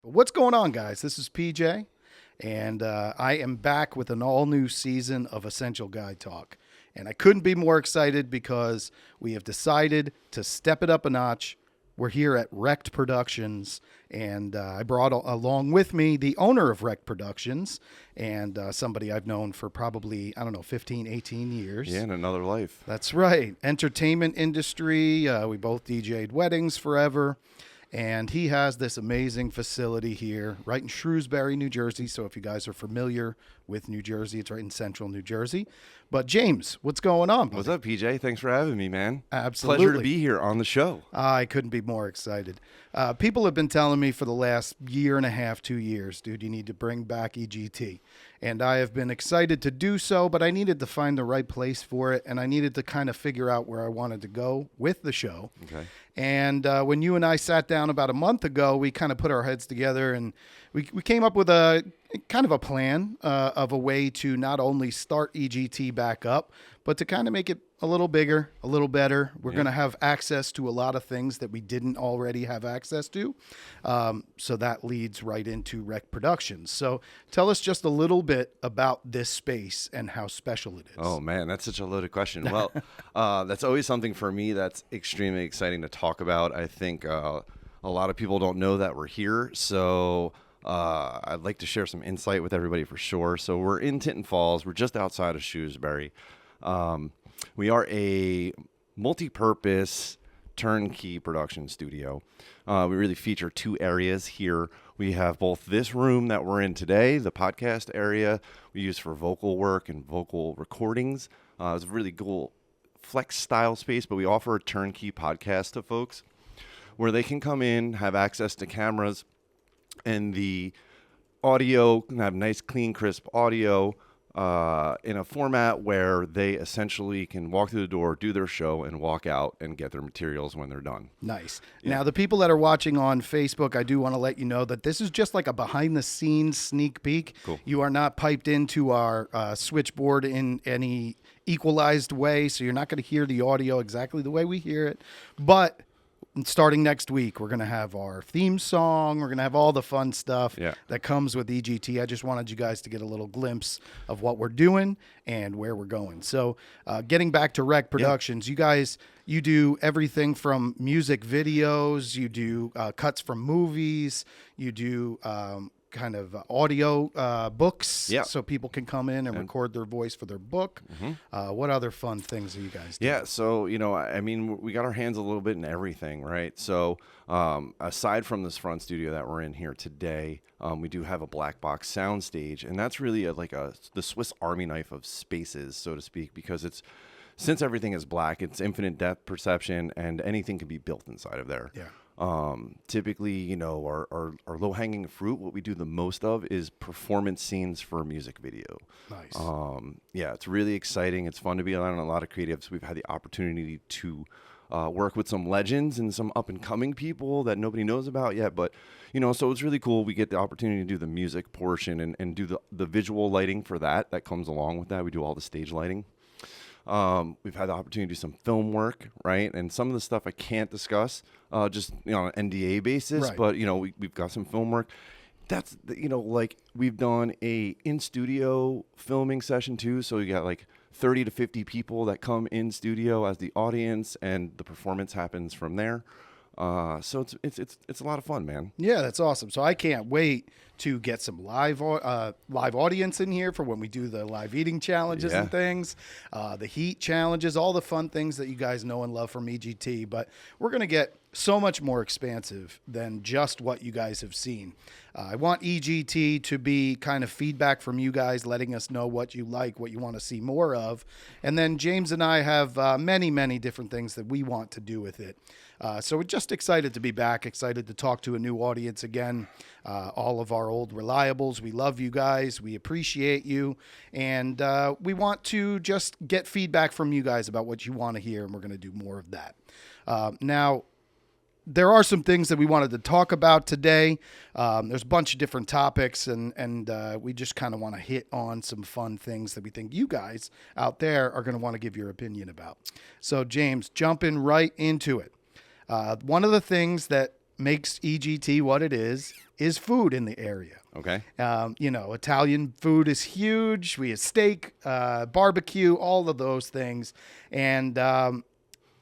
What's going on, guys? This is PJ, and I am back with an all-new season of Essential Guy Talk. And I couldn't be more excited because we have decided to step it up a notch. We're here at Wrecked Productions, and I brought along with me the owner of Wrecked Productions and somebody I've known for probably, 15, 18 years. Yeah, in another life. That's right. Entertainment industry. We both DJ'd weddings forever. And he has this amazing facility here right in Shrewsbury, New Jersey. So if you guys are familiar with New Jersey, it's right in central New Jersey. But James, what's going on, buddy? What's up, PJ? Thanks for having me, man. Absolutely. Pleasure to be here on the show. I couldn't be more excited. People have been telling me for the last year and a half, 2 years, dude, you need to bring back EGT. And I have been excited to do so, but I needed to find the right place for it. And I needed to kind of figure out where I wanted to go with the show. Okay. And when you and I sat down about a month ago, we kind of put our heads together and we came up with a kind of a plan of a way to not only start EGT back up, but to kind of make it a little bigger, a little better. We're going to have access to a lot of things that we didn't already have access to. So that leads right into Rec Productions. So tell us just a little bit about this space and how special it is. Oh, man, that's such a loaded question. Well, that's always something for me that's extremely exciting to talk about. I think a lot of people don't know that we're here. So I'd like to share some insight with everybody for sure. So we're in Tinton Falls. We're just outside of Shrewsbury. We are a multi-purpose turnkey production studio. We really feature two areas here. We have both this room that we're in today, the podcast area we use for vocal work and vocal recordings. It's a really cool flex style space, but we offer a turnkey podcast to folks where they can come in, have access to cameras and the audio, have nice, clean, crisp audio, in a format where they essentially can walk through the door, do their show, and walk out and get their materials when they're done. Nice. Yeah. Now, the people that are watching on Facebook, I do want to let you know that this is just like a behind-the-scenes sneak peek. Cool. You are not piped into our switchboard in any equalized way, so you're not going to hear the audio exactly the way we hear it. But starting next week, we're going to have our theme song. We're going to have all the fun stuff that comes with EGT. I just wanted you guys to get a little glimpse of what we're doing and where we're going. So getting back to Rec Productions, you guys, you do everything from music videos. You do cuts from movies. You do kind of audio books so people can come in and record their voice for their book. What other fun things are you guys doing? Yeah, so, I mean, we got our hands a little bit in everything, right? So aside from this front studio that we're in here today, we do have a black box sound stage, and that's really the Swiss Army knife of spaces, so to speak, because since everything is black, it's infinite depth perception, and anything can be built inside of there. Yeah. Typically, our low-hanging fruit, what we do the most of is performance scenes for a music video. Nice. It's really exciting. It's fun to be around a lot of creatives. We've had the opportunity to work with some legends and some up-and-coming people that nobody knows about yet. But, so it's really cool. We get the opportunity to do the music portion and do the visual lighting for that comes along with that. We do all the stage lighting. We've had the opportunity to do some film work, right? And some of the stuff I can't discuss, just on an NDA basis, but we've got some film work. That's we've done a in-studio filming session too. So you got 30 to 50 people that come in studio as the audience, and the performance happens from there. So it's a lot of fun, man. Yeah, that's awesome. So I can't wait to get some live audience in here for when we do the live eating challenges and things, the heat challenges, all the fun things that you guys know and love from EGT. But we're going to get so much more expansive than just what you guys have seen. I want EGT to be kind of feedback from you guys, letting us know what you like, what you want to see more of. And then James and I have many, many different things that we want to do with it. So we're just excited to be back, excited to talk to a new audience again. All of our old reliables, we love you guys. We appreciate you. And we want to just get feedback from you guys about what you want to hear, and we're going to do more of that. Now, there are some things that we wanted to talk about today. There's a bunch of different topics, and we just kind of want to hit on some fun things that we think you guys out there are going to want to give your opinion about. So, James, jumping right into it. One of the things that makes EGT what it is food in the area. Okay. Italian food is huge. We have steak, barbecue, all of those things. And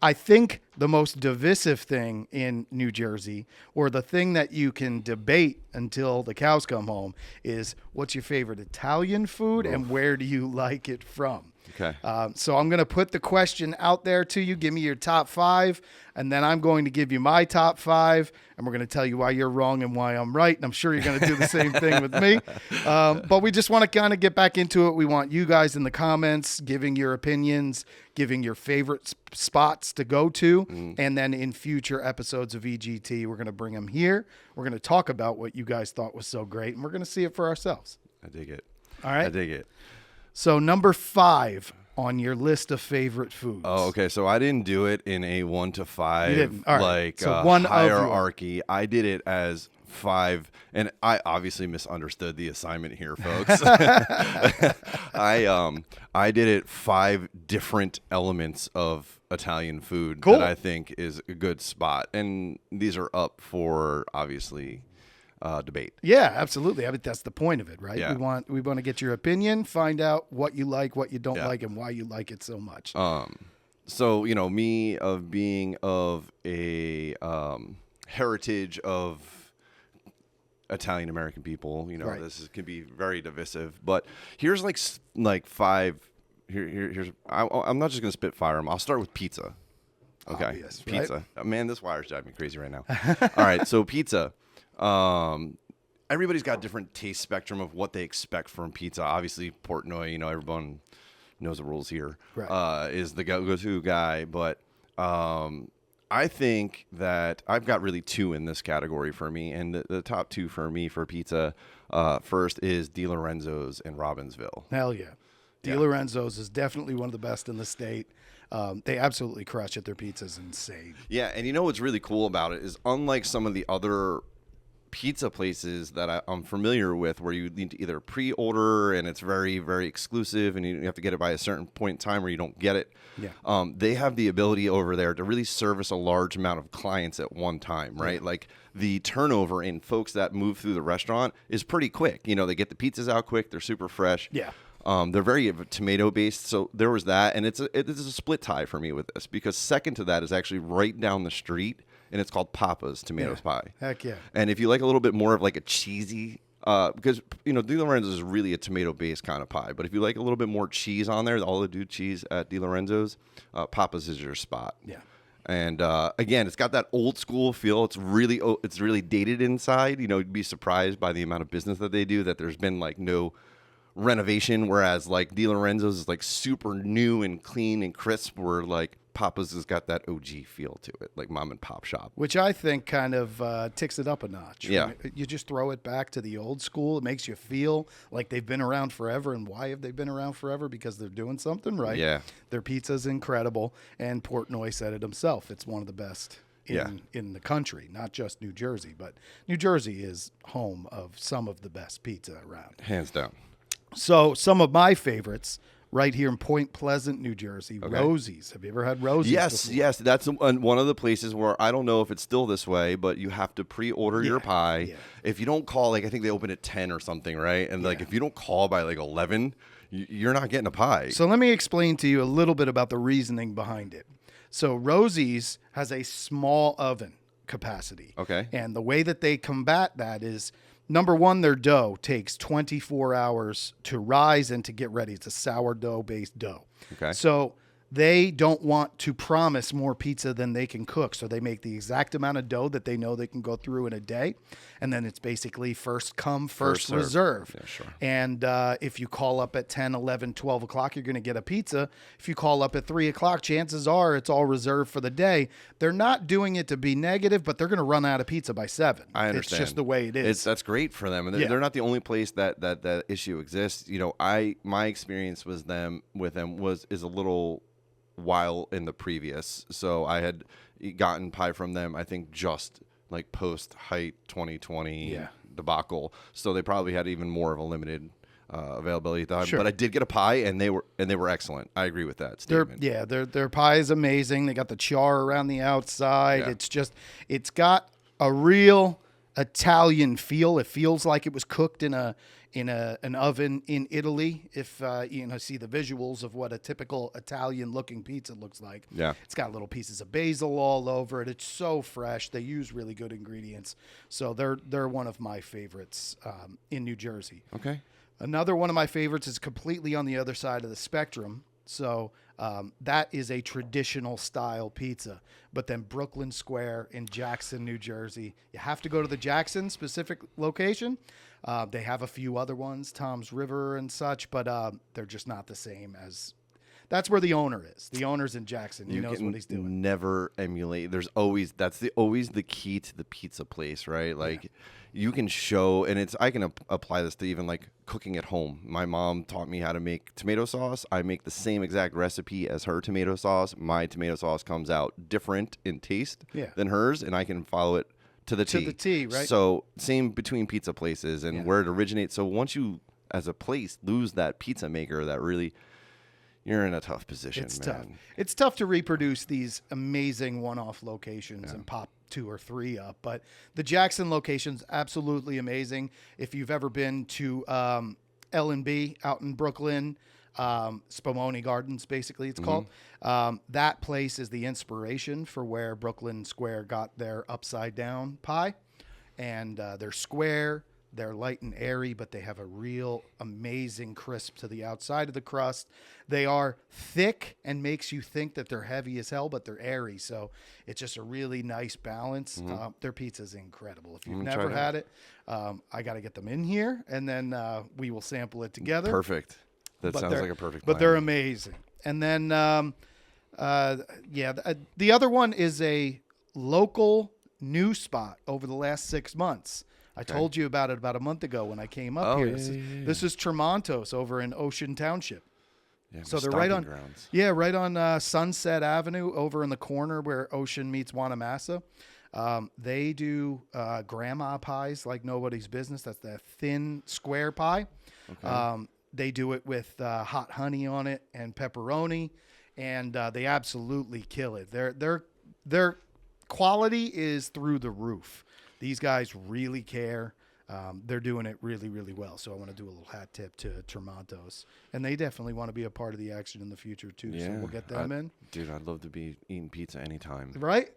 I think the most divisive thing in New Jersey, or the thing that you can debate until the cows come home, is what's your favorite Italian food and where do you like it from? Okay. So I'm going to put the question out there to you. Give me your top 5, and then I'm going to give you my top 5, and we're going to tell you why you're wrong and why I'm right. And I'm sure you're going to do the same thing with me. But we just want to kind of get back into it. We want you guys in the comments giving your opinions, giving your favorite spots to go to. And then in future episodes of EGT, we're going to bring them here. We're going to talk about what you guys thought was so great, and we're going to see it for ourselves. I dig it. All right. I dig it. So number 5 on your list of favorite foods. Oh, okay. So I didn't do it in a 1 to 5 You didn't. All right. like So one of hierarchy. I did it as 5, and I obviously misunderstood the assignment here, folks. I did it 5 different elements of Italian food Cool. that I think is a good spot, and these are up for obviously debate. Yeah, absolutely. I mean, that's the point of it, right? Yeah. We want to get your opinion, find out what you like, what you don't like, and why you like it so much. So me of being of a heritage of Italian American people, Right. this can be very divisive. But here's like 5. Here's I'm not just gonna spit fire them. I'll start with pizza. Okay, Obvious, pizza. right? Man, this wire's driving me crazy right now. All right, so pizza. Everybody's got different taste spectrum of what they expect from pizza. Obviously, Portnoy, everyone knows the rules here. Right. Is the go-to guy. But I think that I've got really 2 in this category for me. And the top 2 for me for pizza, first is Di Lorenzo's in Robbinsville. Hell yeah. Di Lorenzo's is definitely one of the best in the state. They absolutely crush it. Their pizza's insane. Yeah, and what's really cool about it is, unlike some of the other pizza places that I'm familiar with, where you need to either pre-order and it's very, very exclusive and you have to get it by a certain point in time or you don't get it. Yeah. They have the ability over there to really service a large amount of clients at one time, right? Yeah. Like the turnover in folks that move through the restaurant is pretty quick. They get the pizzas out quick. They're super fresh. Yeah. They're very tomato based, so there was that, and it's a split tie for me with this, because second to that is actually right down the street, and it's called Papa's Tomatoes Pie. Heck yeah. And if you like a little bit more of like a cheesy, because Di Lorenzo's is really a tomato based kind of pie, but if you like a little bit more cheese on there, all the dude cheese at Di Lorenzo's, Papa's is your spot. Yeah. And again, it's got that old school feel. It's really dated inside. You'd be surprised by the amount of business that they do, that there's been like no renovation, whereas like Di Lorenzo's is like super new and clean and crisp, where like Papa's has got that OG feel to it, like mom and pop shop. Which I think kind of ticks it up a notch. Yeah. Right? You just throw it back to the old school. It makes you feel like they've been around forever. And why have they been around forever? Because they're doing something right. Yeah. Their pizza's incredible. And Portnoy said it himself. It's one of the best in the country, not just New Jersey. But New Jersey is home of some of the best pizza around. Hands down. So some of my favorites right here in Point Pleasant, New Jersey, Rosie's. Have you ever had Rosie's before? Yes. That's one of the places where I don't know if it's still this way, but you have to pre-order your pie. Yeah. If you don't call, like I think they open at 10 or something, right? And like if you don't call by like 11, you're not getting a pie. So let me explain to you a little bit about the reasoning behind it. So Rosie's has a small oven capacity. Okay. And the way that they combat that is, number one, their dough takes 24 hours to rise and to get ready. It's a sourdough-based dough. Okay. So they don't want to promise more pizza than they can cook. So they make the exact amount of dough that they know they can go through in a day. And then it's basically first come, first reserve. Yeah, sure. And if you call up at 10, 11, 12 o'clock, you're going to get a pizza. If you call up at 3 o'clock, chances are it's all reserved for the day. They're not doing it to be negative, but they're going to run out of pizza by 7. I understand. It's just the way it is. That's great for them. And they're not the only place that issue exists. My experience with them is a little while in the previous. So I had gotten pie from them, I think, just like post-height 2020 debacle. So they probably had even more of a limited availability at the time. Sure. But I did get a pie, and they were excellent. I agree with that statement. Their pie is amazing. They got the char around the outside. Yeah. It's got a real Italian feel. It feels like it was cooked in an oven in Italy. If see the visuals of what a typical Italian looking pizza looks like. Yeah. It's got little pieces of basil all over it. It's so fresh. They use really good ingredients. So they're one of my favorites in New Jersey. Okay. Another one of my favorites is completely on the other side of the spectrum. So that is a traditional style pizza. But then Brooklyn Square in Jackson, New Jersey, you have to go to the Jackson specific location. They have a few other ones, Tom's River and such, but they're just not the same as. That's where the owner is. The owner's in Jackson. He knows what he's doing. Never emulate. There's always always the key to the pizza place, right? Like you can show, and I can apply this to even like cooking at home. My mom taught me how to make tomato sauce. I make the same exact recipe as her tomato sauce. My tomato sauce comes out different in taste than hers, and I can follow it to the T. To the T, right? So same between pizza places and where it originates. So once you, as a place, lose that pizza maker that really, you're in a tough position, It's man. tough. It's tough to reproduce these amazing one-off locations and pop 2 or 3 up. But the Jackson location's absolutely amazing. If you've ever been to L&B out in Brooklyn, Spumoni Gardens, basically it's called. That place is the inspiration for where Brooklyn Square got their upside down pie. And they're square. They're light and airy, but they have a real amazing crisp to the outside of the crust. They are thick and makes you think that they're heavy as hell, but they're airy. So it's just a really nice balance. Their pizza's incredible. If you've never had it, I got to get them in here, and then we will sample it together. Perfect. That sounds like a perfect plan. But they're amazing. And then, the other one is a local new spot over the last 6 months. I told you about it about a month ago when I came up here. This is Tremontos over in Ocean Township. Yeah, so they're right on Sunset Avenue over in the corner where Ocean meets Wanamassa. They do grandma pies like nobody's business. That's the thin square pie. Okay. They do it with hot honey on it and pepperoni, and they absolutely kill it. Their quality is through the roof. These guys really care. They're doing it really, really well. So I want to do a little hat tip to Tremontos. And they definitely want to be a part of the action in the future, too. Yeah, so we'll get them in. Dude, I'd love to be eating pizza anytime. Right?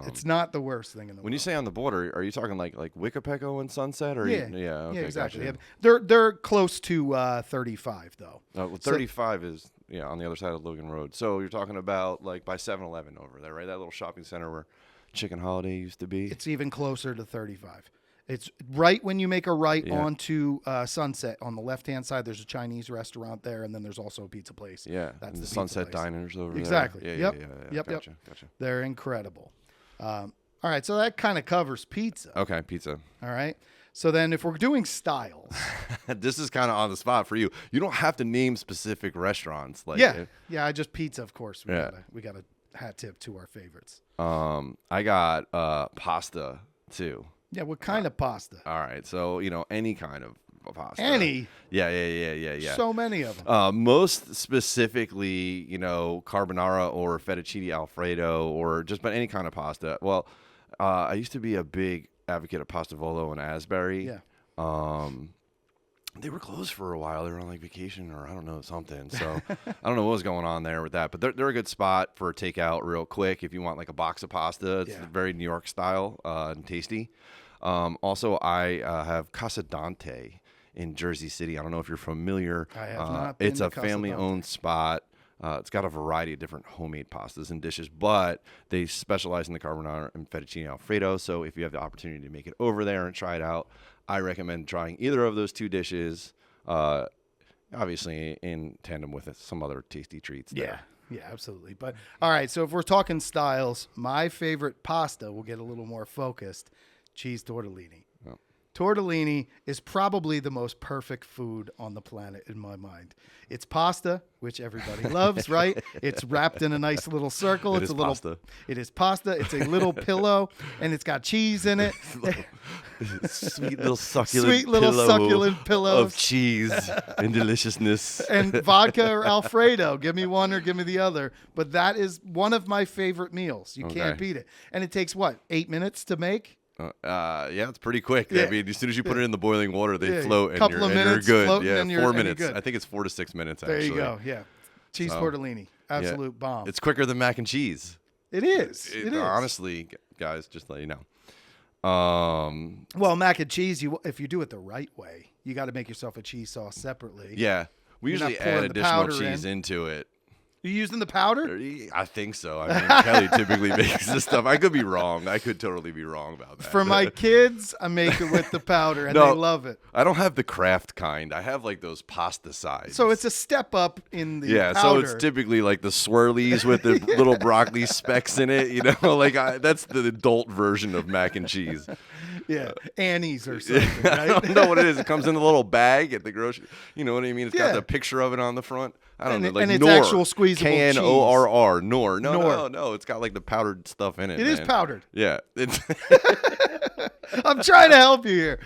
It's not the worst thing in the world. When you say on the border, are you talking like Wickapeco and Sunset? Or okay, exactly. Gotcha. They're close to 35, though. Well, 35 is on the other side of Logan Road. So you're talking about like by 7-Eleven over there, right? That little shopping center where Chicken Holiday used to be. It's even closer to 35. It's right when you make a right onto Sunset. On the left-hand side, there's a Chinese restaurant there, and then there's also a pizza place. Yeah, that's the Sunset Diners over there. Exactly. Yeah, Yep. Gotcha. They're incredible. All right, so that kind of covers pizza. Okay, pizza. All right. So then if we're doing styles. This is kind of on the spot for you. You don't have to name specific restaurants. I just pizza, of course. We got a hat tip to our favorites. I got pasta too. Yeah, what kind of pasta? All right, so any kind of pasta. Any? Yeah. So many of them. Most specifically, carbonara or fettuccine alfredo or just about any kind of pasta. Well, I used to be a big advocate of Pasta Volo and Asbury. Yeah. They were closed for a while. They were on like vacation or I don't know, something. So I don't know what was going on there with that. But they're a good spot for takeout real quick if you want like a box of pasta. It's very New York style and tasty. Also, I have Casa Dante in Jersey City. I don't know if you're familiar. I have not been It's to a Casa family-owned spot. It's got a variety of different homemade pastas and dishes, but they specialize in the carbonara and fettuccine alfredo. So if you have the opportunity to make it over there and try it out, I recommend trying either of those two dishes, obviously in tandem with some other tasty treats there. Yeah, absolutely. But all right, so if we're talking styles, my favorite pasta, we'll get a little more focused, cheese tortellini. Oh. Tortellini is probably the most perfect food on the planet in my mind. It's pasta, which everybody loves, right? It's wrapped in a nice little circle. It is pasta. It is pasta. It's a little pillow, and it's got cheese in it. Sweet little succulent pillow of cheese and deliciousness. And vodka or Alfredo. Give me one or give me the other. But that is one of my favorite meals. You can't beat it. And it takes, 8 minutes to make? Yeah, it's pretty quick. Yeah. I mean, as soon as you put it in the boiling water, they Yeah, float, and couple you're, of and minutes you're good. floating Yeah, and you're- 4 and you're minutes. good. I think it's 4 to 6 minutes. There Actually, you go. Yeah. Cheese So, tortellini. Absolute bomb. it's quicker than mac and cheese. It is. It is. Honestly, guys, just to let you know. Well, mac and cheese, if you do it the right way, you got to make yourself a cheese sauce separately. Yeah, we You're not usually add pouring the additional powder cheese in. into it. You using the powder? I think so. I mean, Kelly typically makes this stuff. I could be wrong. I could totally be wrong about that. For my kids, I make it with the powder, and No, they love it. I don't have the craft kind. I have like those pasta sides. So it's a step up in the so powder. it's typically like the swirlies with the little broccoli specks in it. You know, like that's the adult version of mac and cheese. Yeah, Annie's or something, I right? don't know what it is. It comes in a little bag at the grocery. You know what I mean? It's Yeah. got the picture of it on the front. I don't know, like and it's Knorr, actual squeezable Knorr. Knorr. Knorr. No. It's got like the powdered stuff in it. It is powdered. Yeah. It's I'm trying to help you here.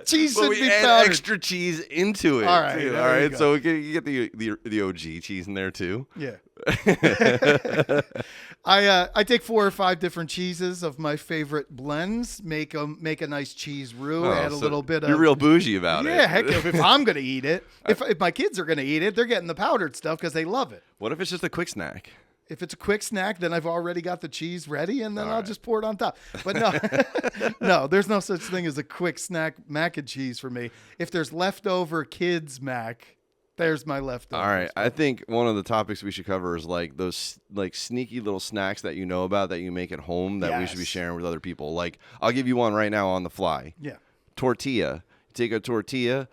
Cheese but should we be add powdered. extra cheese into it. All right, too. there All you right. go. So you get the OG cheese in there too. Yeah. I take 4 or 5 different cheeses of my favorite blends, make a nice cheese roux, add a so little bit of. You're real bougie about it. Yeah, heck, if I'm gonna eat it, if my kids are gonna eat it, they're getting the powdered stuff because they love it. What if it's just a quick snack? If it's a quick snack, then I've already got the cheese ready, and then All I'll right. just pour it on top. But no, no, there's no such thing as a quick snack mac and cheese for me. If there's leftover kids mac, there's my leftovers. All right. I think one of the topics we should cover is like those like sneaky little snacks that you know about that you make at home that we should be Yes. sharing with other people. Like I'll give you one right now on the fly. Yeah. Tortilla. Take a tortilla,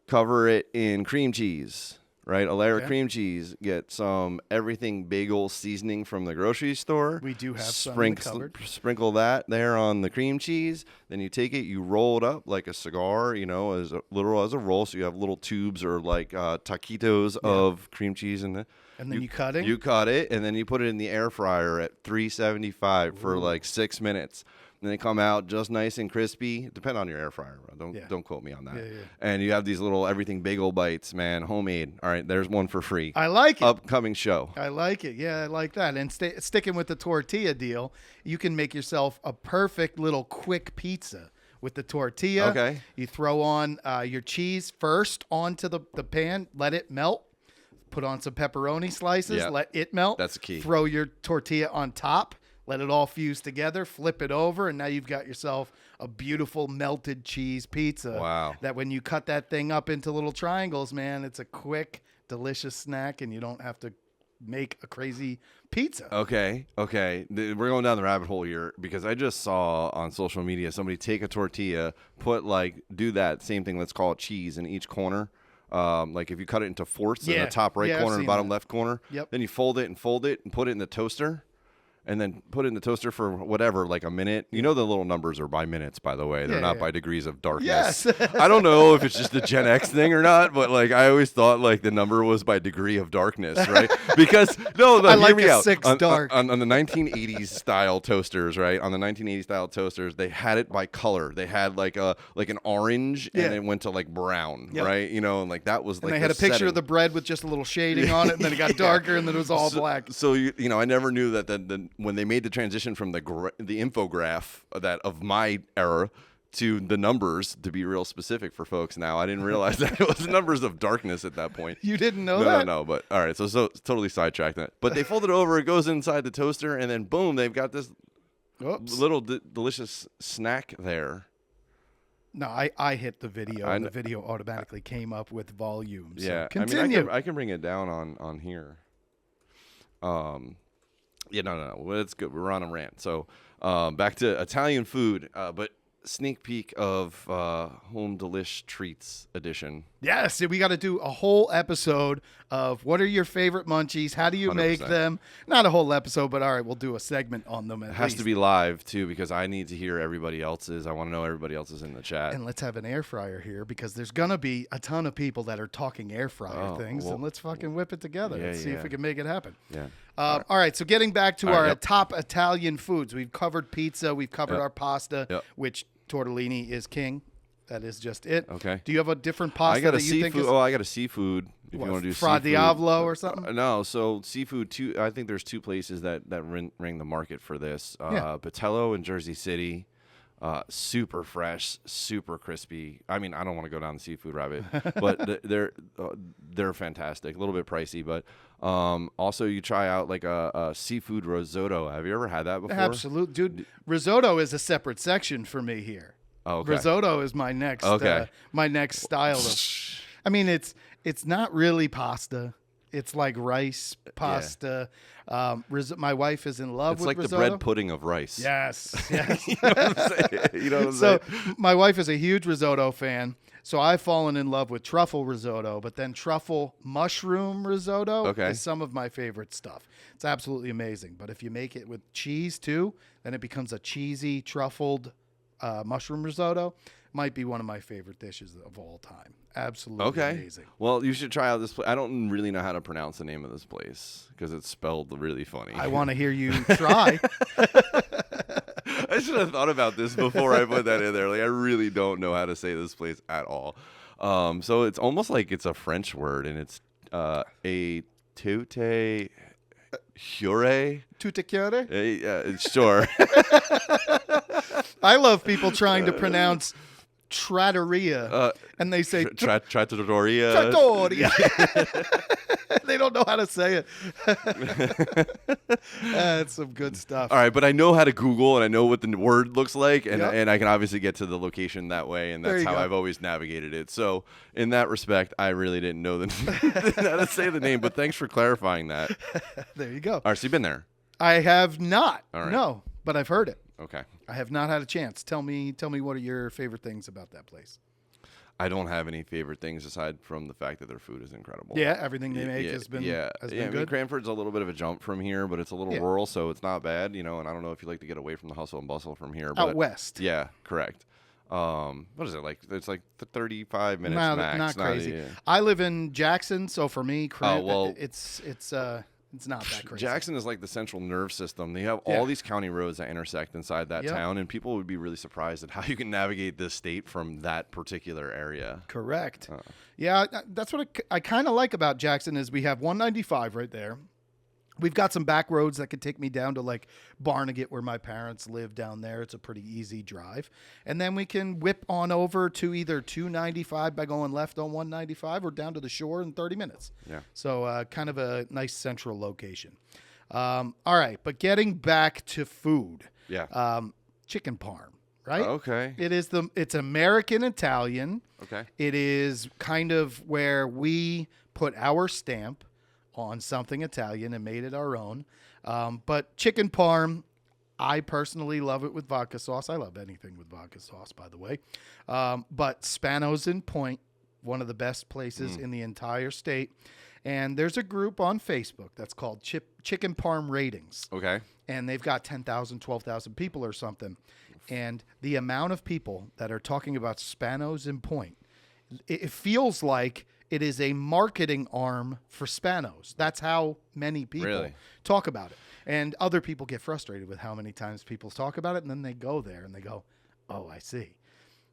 cover it in cream cheese, right? A layer of cream cheese. Get some everything bagel seasoning from the grocery store. We do have some in the cupboard. Sprinkle that there on the cream cheese. Then you take it, you roll it up like a cigar, you know, as a roll. So you have little tubes or like taquitos of cream cheese in the. And then you cut it? You cut it, and then you put it in the air fryer at 375 for like 6 minutes. And they come out just nice and crispy. Depend on your air fryer. Bro. Don't quote me on that. Yeah. And you have these little everything bagel bites, man, homemade. All right, there's one for free. I like it. Upcoming show. I like it. Yeah, I like that. And sticking with the tortilla deal, you can make yourself a perfect little quick pizza with the tortilla. Okay. You throw on your cheese first onto the pan, let it melt. Put on some pepperoni slices, Yeah. let it melt. That's the key. Throw your tortilla on top, let it all fuse together, flip it over, and now you've got yourself a beautiful melted cheese pizza. Wow. That when you cut that thing up into little triangles, man, it's a quick, delicious snack, and you don't have to make a crazy pizza. Okay. We're going down the rabbit hole here because I just saw on social media somebody take a tortilla, do that same thing, let's call it cheese in each corner. Like if you cut it into fourths in the top right Yeah, I've corner and seen bottom that. left corner, Yep. then you fold it and put it in the toaster. And then put it in the toaster for whatever, like a minute. You know the little numbers are by minutes, by the way. They're not by degrees of darkness. Yes. I don't know if it's just a Gen X thing or not, but like I always thought like the number was by degree of darkness, right? Because no, I hear like me a out. 6 dark. On the 1980s style toasters, right? On the 1980s style toasters, they had it by color. They had like an orange, and it went to like brown, Yep. right? You know, and like that was And like they had a picture setting. of the bread with just a little shading on it, and then it got darker, and then it was all black. So you know, I never knew that when they made the transition from the infograph that of my era to the numbers, to be real specific for folks now, I didn't realize that it was numbers of darkness at that point. You didn't know No, that? no. But all right, so totally sidetracked that. But they fold it over, it goes inside the toaster, and then boom, they've got this Oops. little delicious snack there. No, I hit the video, and kn- the video automatically came up with volume. So Yeah, continue. I mean, I can bring it down on here. Yeah, no. Well, it's good. We're on a rant. So back to Italian food, but sneak peek of Home Delish Treats edition. Yes, we got to do a whole episode of what are your favorite munchies? How do you make 100%. them? Not a whole episode, but all right, we'll do a segment on them. It has to be live too because I need to hear everybody else's. I want to know everybody else's in the chat. And let's have an air fryer here because there's gonna be a ton of people that are talking air fryer things, well, and let's fucking whip it together. yeah, Let's see if yeah. we can make it happen. Yeah. All right, so getting back to All right, our yep. top Italian foods, we've covered pizza, we've covered Yep. our pasta, Yep. which tortellini is king. That is just it. Okay. Do you have a different pasta I got a that you think seafood. is I got a seafood. If what, you want to do Fra seafood. Diavolo or something? No, so seafood. I think there's two places that ring the market for this. Yeah. Patello in Jersey City. Super fresh, super crispy. I mean, I don't want to go down the seafood rabbit, but they're fantastic. A little bit pricey, but also you try out like a seafood risotto. Have you ever had that before? Absolutely, dude. Risotto is a separate section for me here. Oh, okay. Risotto is my next style of. I mean, it's not really pasta. It's like rice pasta. Yeah. My wife is in love with risotto. It's like the bread pudding of rice. Yes. You know what I'm saying? You know what I'm saying? My wife is a huge risotto fan. So I've fallen in love with truffle risotto, but then truffle mushroom risotto is some of my favorite stuff. It's absolutely amazing. But if you make it with cheese too, then it becomes a cheesy truffled mushroom risotto. Might be one of my favorite dishes of all time. Absolutely amazing. Well, you should try out this place. I don't really know how to pronounce the name of this place because it's spelled really funny. I want to hear you try. I should have thought about this before I put that in there. Like, I really don't know how to say this place at all. So it's almost like it's a French word, and it's a toute hure. Toute cure? Sure. I love people trying to pronounce trattoria, and they say trattoria. Trattoria. They don't know how to say it. That's some good stuff. All right, but I know how to Google, and I know what the word looks like, and I can obviously get to the location that way, and that's how I've always navigated it. So in that respect, I really didn't know how to say the name, but thanks for clarifying that. There you go. All right, so you've been there. I have not. All right. No, but I've heard it. Okay. I have not had a chance. Tell me what are your favorite things about that place? I don't have any favorite things aside from the fact that their food is incredible. Yeah, everything they make has been good. I mean, Cranford's a little bit of a jump from here, but it's a little rural, so it's not bad, and I don't know if you like to get away from the hustle and bustle from here. But out west. Yeah, correct. What is it like? It's like 35 minutes max. Not crazy. I live in Jackson, so for me, it's not that crazy. Jackson is like the central nerve system. They have all these county roads that intersect inside that town, and people would be really surprised at how you can navigate this state from that particular area. Correct. Yeah, that's what I kind of like about Jackson is we have 195 right there. We've got some back roads that could take me down to like Barnegat where my parents live down there. It's a pretty easy drive. And then we can whip on over to either 295 by going left on 195 or down to the shore in 30 minutes. Yeah. So kind of a nice central location. All right. But getting back to food. Yeah. Chicken parm, right? Okay. It's American Italian. Okay. It is kind of where we put our stamp on something Italian and made it our own. But chicken parm, I personally love it with vodka sauce. I love anything with vodka sauce, by the way. But Spanos in Point, one of the best places in the entire state. And there's a group on Facebook that's called Chicken Parm Ratings. Okay. And they've got 10,000, 12,000 people or something. And the amount of people that are talking about Spanos in Point, it feels like it is a marketing arm for Spanos. That's how many people talk about it. And other people get frustrated with how many times people talk about it, and then they go there and they go, oh, I see.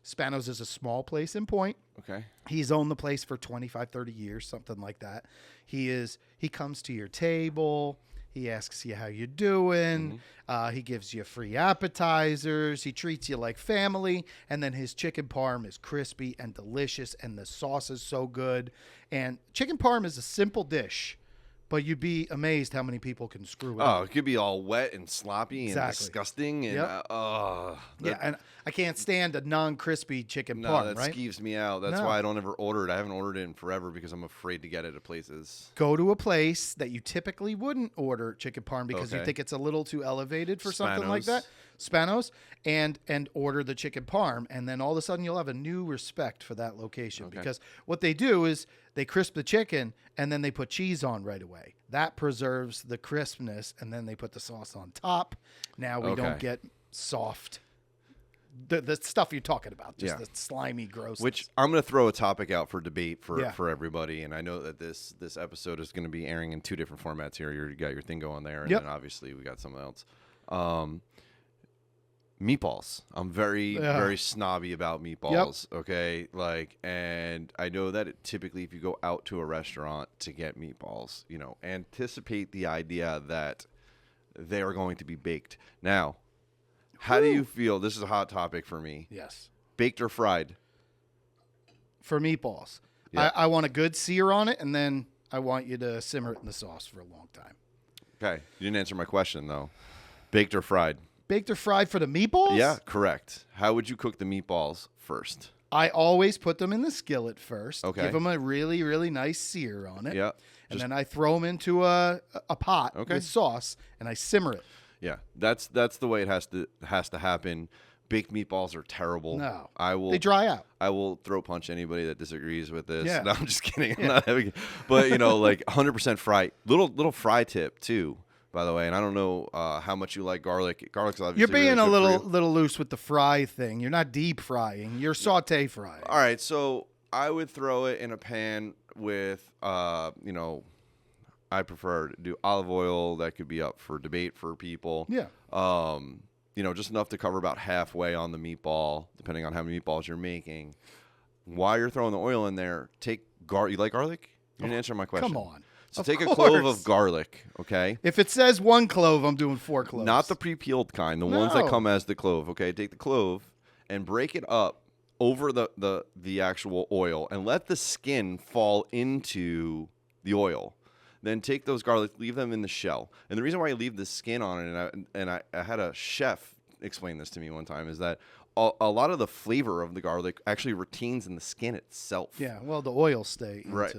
Spanos is a small place in Point. Okay. He's owned the place for 25, 30 years, something like that. He comes to your table. He asks you how you're doing. He gives you free appetizers. He treats you like family. And then his chicken parm is crispy and delicious, and the sauce is so good. And chicken parm is a simple dish, but you'd be amazed how many people can screw it up. Oh, it could be all wet and sloppy and disgusting. And, and I can't stand a non-crispy chicken parm, that skeeves me out. That's why I don't ever order it. I haven't ordered it in forever because I'm afraid to get it at places. Go to a place that you typically wouldn't order chicken parm because you think it's a little too elevated for something like that. Spanos, and order the chicken parm, and then all of a sudden you'll have a new respect for that location because what they do is they crisp the chicken and then they put cheese on right away. That preserves the crispness, and then they put the sauce on top. Now we don't get soft. The stuff you're talking about, just the slimy gross. Which I'm going to throw a topic out for debate for everybody, and I know that this episode is going to be airing in two different formats here. You got your thing going there, and then obviously we got something else. Meatballs. I'm very, very snobby about meatballs. Okay, and I know that typically if you go out to a restaurant to get meatballs, anticipate the idea that they are going to be baked. Now, How do you feel? This is a hot topic for me. Yes. Baked or fried? For meatballs. Yeah. I want a good sear on it, and then I want you to simmer it in the sauce for a long time. Okay. You didn't answer my question, though. Baked or fried? Baked or fried for the meatballs? Yeah, correct. How would you cook the meatballs first? I always put them in the skillet first. Okay. Give them a really, really nice sear on it. Yeah. And then I throw them into a pot with sauce, and I simmer it. Yeah, that's the way it has to happen. Baked meatballs are terrible. No, they dry out. I will throat punch anybody that disagrees with this. Yeah. No, I'm just kidding. I'm not having, but like 100% fry. Little fry tip too, by the way. And I don't know how much you like garlic. Garlic's obviously You're being really a good for you. little loose with the fry thing. You're not deep frying. You're saute frying. All right, so I would throw it in a pan with I prefer to do olive oil. That could be up for debate for people. Yeah. Just enough to cover about halfway on the meatball, depending on how many meatballs you're making. While you're throwing the oil in there, take garlic. You like garlic? You didn't answer my question. Come on. So take a clove of garlic, okay? If it says 1 clove, I'm doing 4 cloves. Not the pre-peeled kind, the ones that come as the clove, okay? Take the clove and break it up over the actual oil and let the skin fall into the oil. Then take those garlic, leave them in the shell. And the reason why you leave the skin on it, and I had a chef explain this to me one time, is that a lot of the flavor of the garlic actually retains in the skin itself. Yeah, well, the oil stay into Right.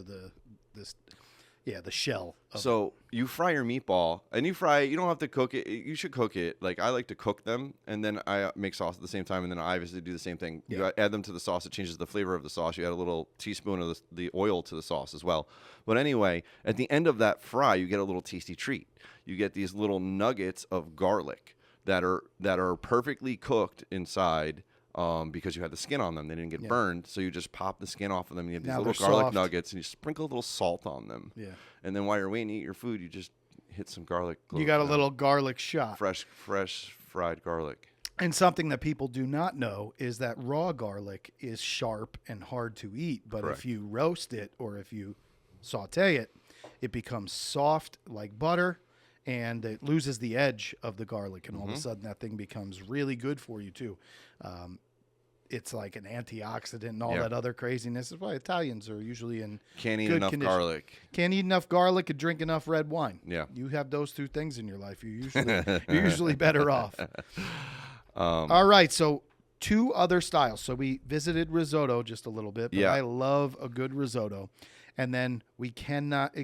the shell. So you fry your meatball, and you don't have to cook it. You should cook it. Like, I like to cook them, and then I make sauce at the same time, and then I obviously do the same thing. Yeah. You add them to the sauce. It changes the flavor of the sauce. You add a little teaspoon of the oil to the sauce as well. But anyway, at the end of that fry, you get a little tasty treat. You get these little nuggets of garlic that are perfectly cooked inside. Because you had the skin on them, they didn't get burned. So you just pop the skin off of them. And you have these little garlic nuggets, and you sprinkle a little salt on them. Yeah. And then while you're waiting to eat your food, you just hit some garlic. You got a little garlic shot. Fresh fried garlic. And something that people do not know is that raw garlic is sharp and hard to eat. But Correct. if you roast it or if you saute it, it becomes soft like butter. And it loses the edge of the garlic, and all of a sudden that thing becomes really good for you too. It's like an antioxidant and all that other craziness. That's why Italians are usually in Can't eat good enough condition. garlic. Can't eat enough garlic and drink enough red wine. Yeah. You have those 2 things in your life, you're usually better off. All right, so 2 other styles. So we visited risotto just a little bit, but I love a good risotto. And then we cannot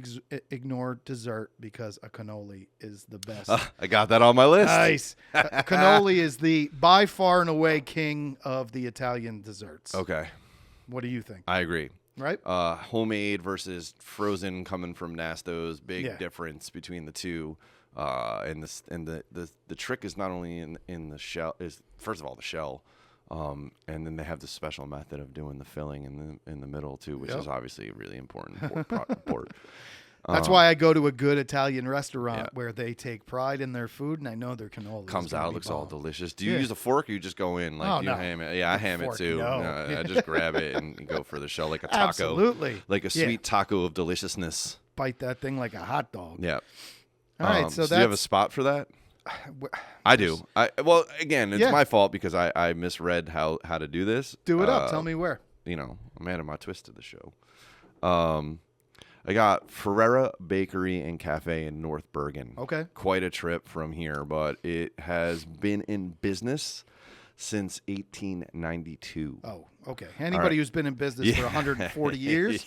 ignore dessert because a cannoli is the best. I got that on my list. Nice. Cannoli is the by far and away king of the Italian desserts. Okay. What do you think? I agree. Right? Homemade versus frozen coming from Nasto's, big difference between the two. And the trick is not only in the shell, is first of all the shell. And then they have the special method of doing the filling in the middle too, which is obviously really important. That's why I go to a good Italian restaurant where they take pride in their food, and I know their cannoli comes out, looks all delicious. Do you use a fork, or you just go in like ham it? Yeah, I ham it too. No. I just grab it and go for the shell like a taco. Absolutely, like a sweet taco of deliciousness. Bite that thing like a hot dog. Yeah. All right, so do you have a spot for that? I do. Well, again, it's my fault because I misread how to do this. Do it up. Tell me where. I'm adding my twist to the show. I got Ferrera Bakery and Cafe in North Bergen. Okay. Quite a trip from here, but it has been in business since 1892. Oh, okay. Anybody who's been in business for 140 years,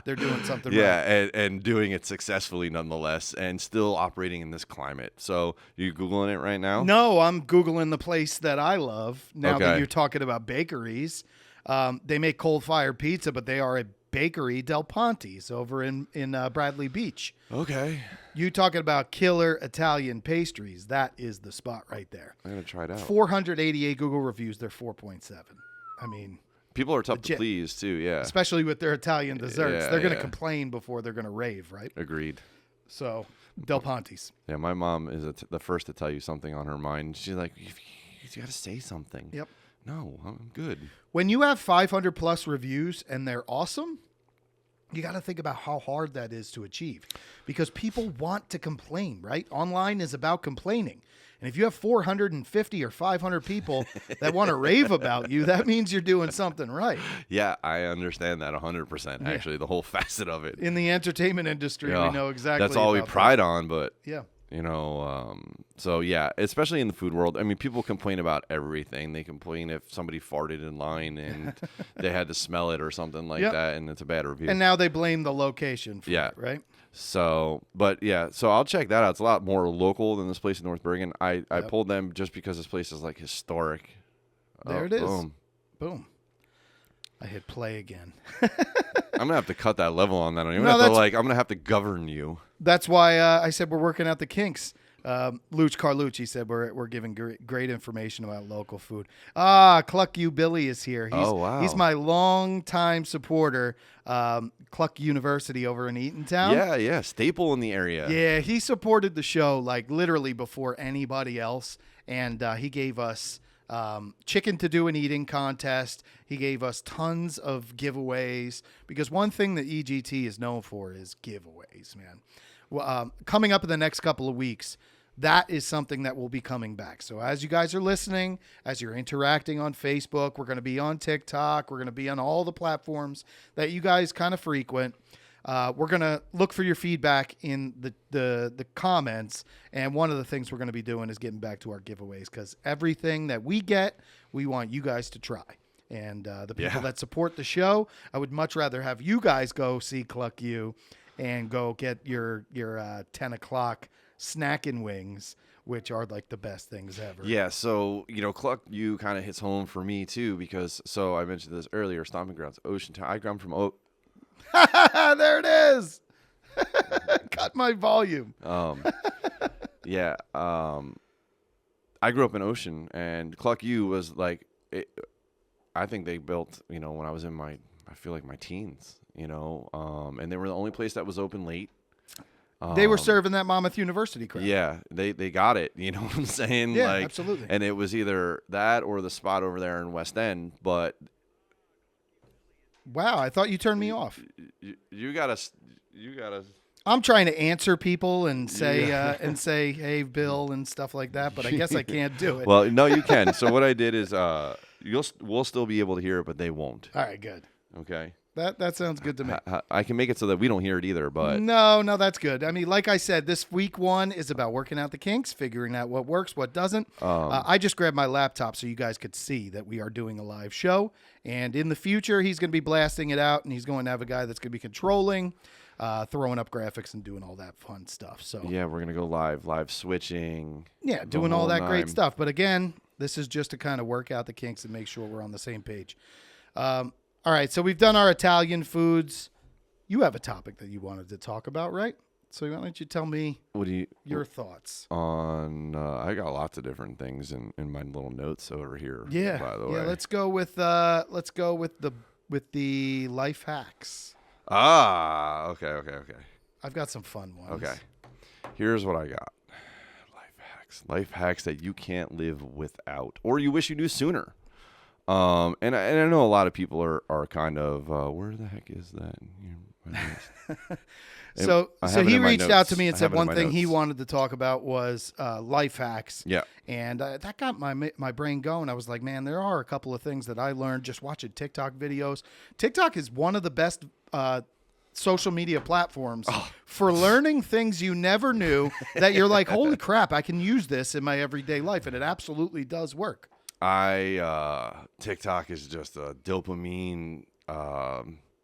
they're doing something right. Yeah, and doing it successfully nonetheless, and still operating in this climate. So, you Googling it right now? No, I'm Googling the place that I love now that you're talking about bakeries. They make coal-fired pizza, but they are a bakery, Del Ponte's, over in Bradley Beach. Okay. You talking about killer Italian pastries. That is the spot right there. I'm going to try it out. 488 Google reviews. They're 4.7. I mean, people are tough to please, too, yeah. especially with their Italian desserts. They're going to complain before they're going to rave, right? Agreed. So, Del Ponte's. Yeah, my mom is the first to tell you something on her mind. She's like, you got to say something. Yep. No, I'm good. When you have 500 plus reviews and they're awesome, you got to think about how hard that is to achieve because people want to complain, right? Online is about complaining. And if you have 450 or 500 people that want to rave about you, that means you're doing something right. Yeah, I understand that 100%. Actually, the whole facet of it. In the entertainment industry, we know exactly. That's all we about pride on, but yeah. you know, so yeah, especially in the food world. I mean, people complain about everything. They complain if somebody farted in line and they had to smell it or something like that, and it's a bad review. And now they blame the location for it, right? So, but yeah, so I'll check that out. It's a lot more local than this place in North Bergen. I pulled them just because this place is like historic. There it is. Boom. I hit play again. I'm gonna have to cut that level on that. I'm gonna have to govern you. That's why I said we're working out the kinks. Luch Carlucci said we're giving great information about local food. Cluck You Billy is here. He's my longtime supporter. Cluck University over in Eatontown. Yeah, staple in the area. Yeah, he supported the show like literally before anybody else, and he gave us chicken to do an eating contest. He gave us tons of giveaways because one thing that EGT is known for is giveaways, man. Well, coming up in the next couple of weeks, that is something that will be coming back. So as you guys are listening, as you're interacting on Facebook, we're going to be on TikTok. We're going to be on all the platforms that you guys kind of frequent. We're going to look for your feedback in the comments. And one of the things we're going to be doing is getting back to our giveaways because everything that we get, we want you guys to try. And the people that support the show, I would much rather have you guys go see Cluck You and go get your 10 o'clock snacking wings, which are like the best things ever. Yeah, so, you know, Cluck You kind of hits home for me too because, so I mentioned this earlier, Stomping Grounds, Ocean Town. I'm from there it is. Cut my volume. I grew up in Ocean, and Cluck You was like, I think they built, you know, when I was in my teens, you know, and they were the only place that was open late. They were serving that Monmouth University crowd. Yeah, they got it. You know what I'm saying? Yeah, absolutely. And it was either that or the spot over there in West End, but. Wow, I thought you turned me off. You gotta. I'm trying to answer people and say, hey, Bill, and stuff like that, but I guess I can't do it. Well, no, you can. So what I did is, we'll still be able to hear it, but they won't. All right, good. Okay. That sounds good to me. I can make it so that we don't hear it either, but no, that's good. I mean, like I said, this week one is about working out the kinks, figuring out what works, what doesn't. I just grabbed my laptop so you guys could see that we are doing a live show, and in the future, he's going to be blasting it out, and he's going to have a guy that's going to be controlling, throwing up graphics and doing all that fun stuff. So yeah, we're gonna go live switching. Yeah, doing all that great stuff. But again, this is just to kind of work out the kinks and make sure we're on the same page. All right, so we've done our Italian foods. You have a topic that you wanted to talk about, right? So why don't you tell me your thoughts on? I got lots of different things in my little notes over here. Yeah, by the way. Let's go with the life hacks. Okay. I've got some fun ones. Okay, here's what I got. Life hacks that you can't live without, or you wish you knew sooner. And I know a lot of people are kind of where the heck is that? So he reached out to me and said one thing he wanted to talk about was life hacks. Yeah, and that got my brain going. I was like, man, there are a couple of things that I learned just watching TikTok videos. TikTok is one of the best social media platforms for learning things you never knew that you're like, holy crap, I can use this in my everyday life, and it absolutely does work. TikTok is just a dopamine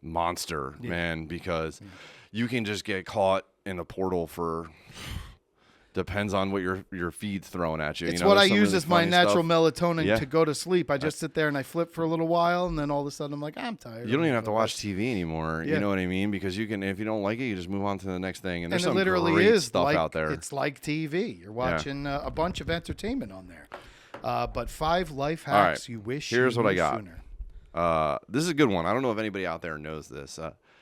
monster, man, because you can just get caught in a portal for depends on what your feed's throwing at you. It's you know, what I use as my natural melatonin to go to sleep. I just sit there and I flip for a little while, and then all of a sudden I'm like, I'm tired. You don't even have to watch TV anymore. Yeah. You know what I mean? Because you can, if you don't like it, you just move on to the next thing. And there's some great stuff out there. It's like TV. You're watching a bunch of entertainment on there. But 5 life hacks you wish you knew sooner. This is a good one. I don't know if anybody out there knows this.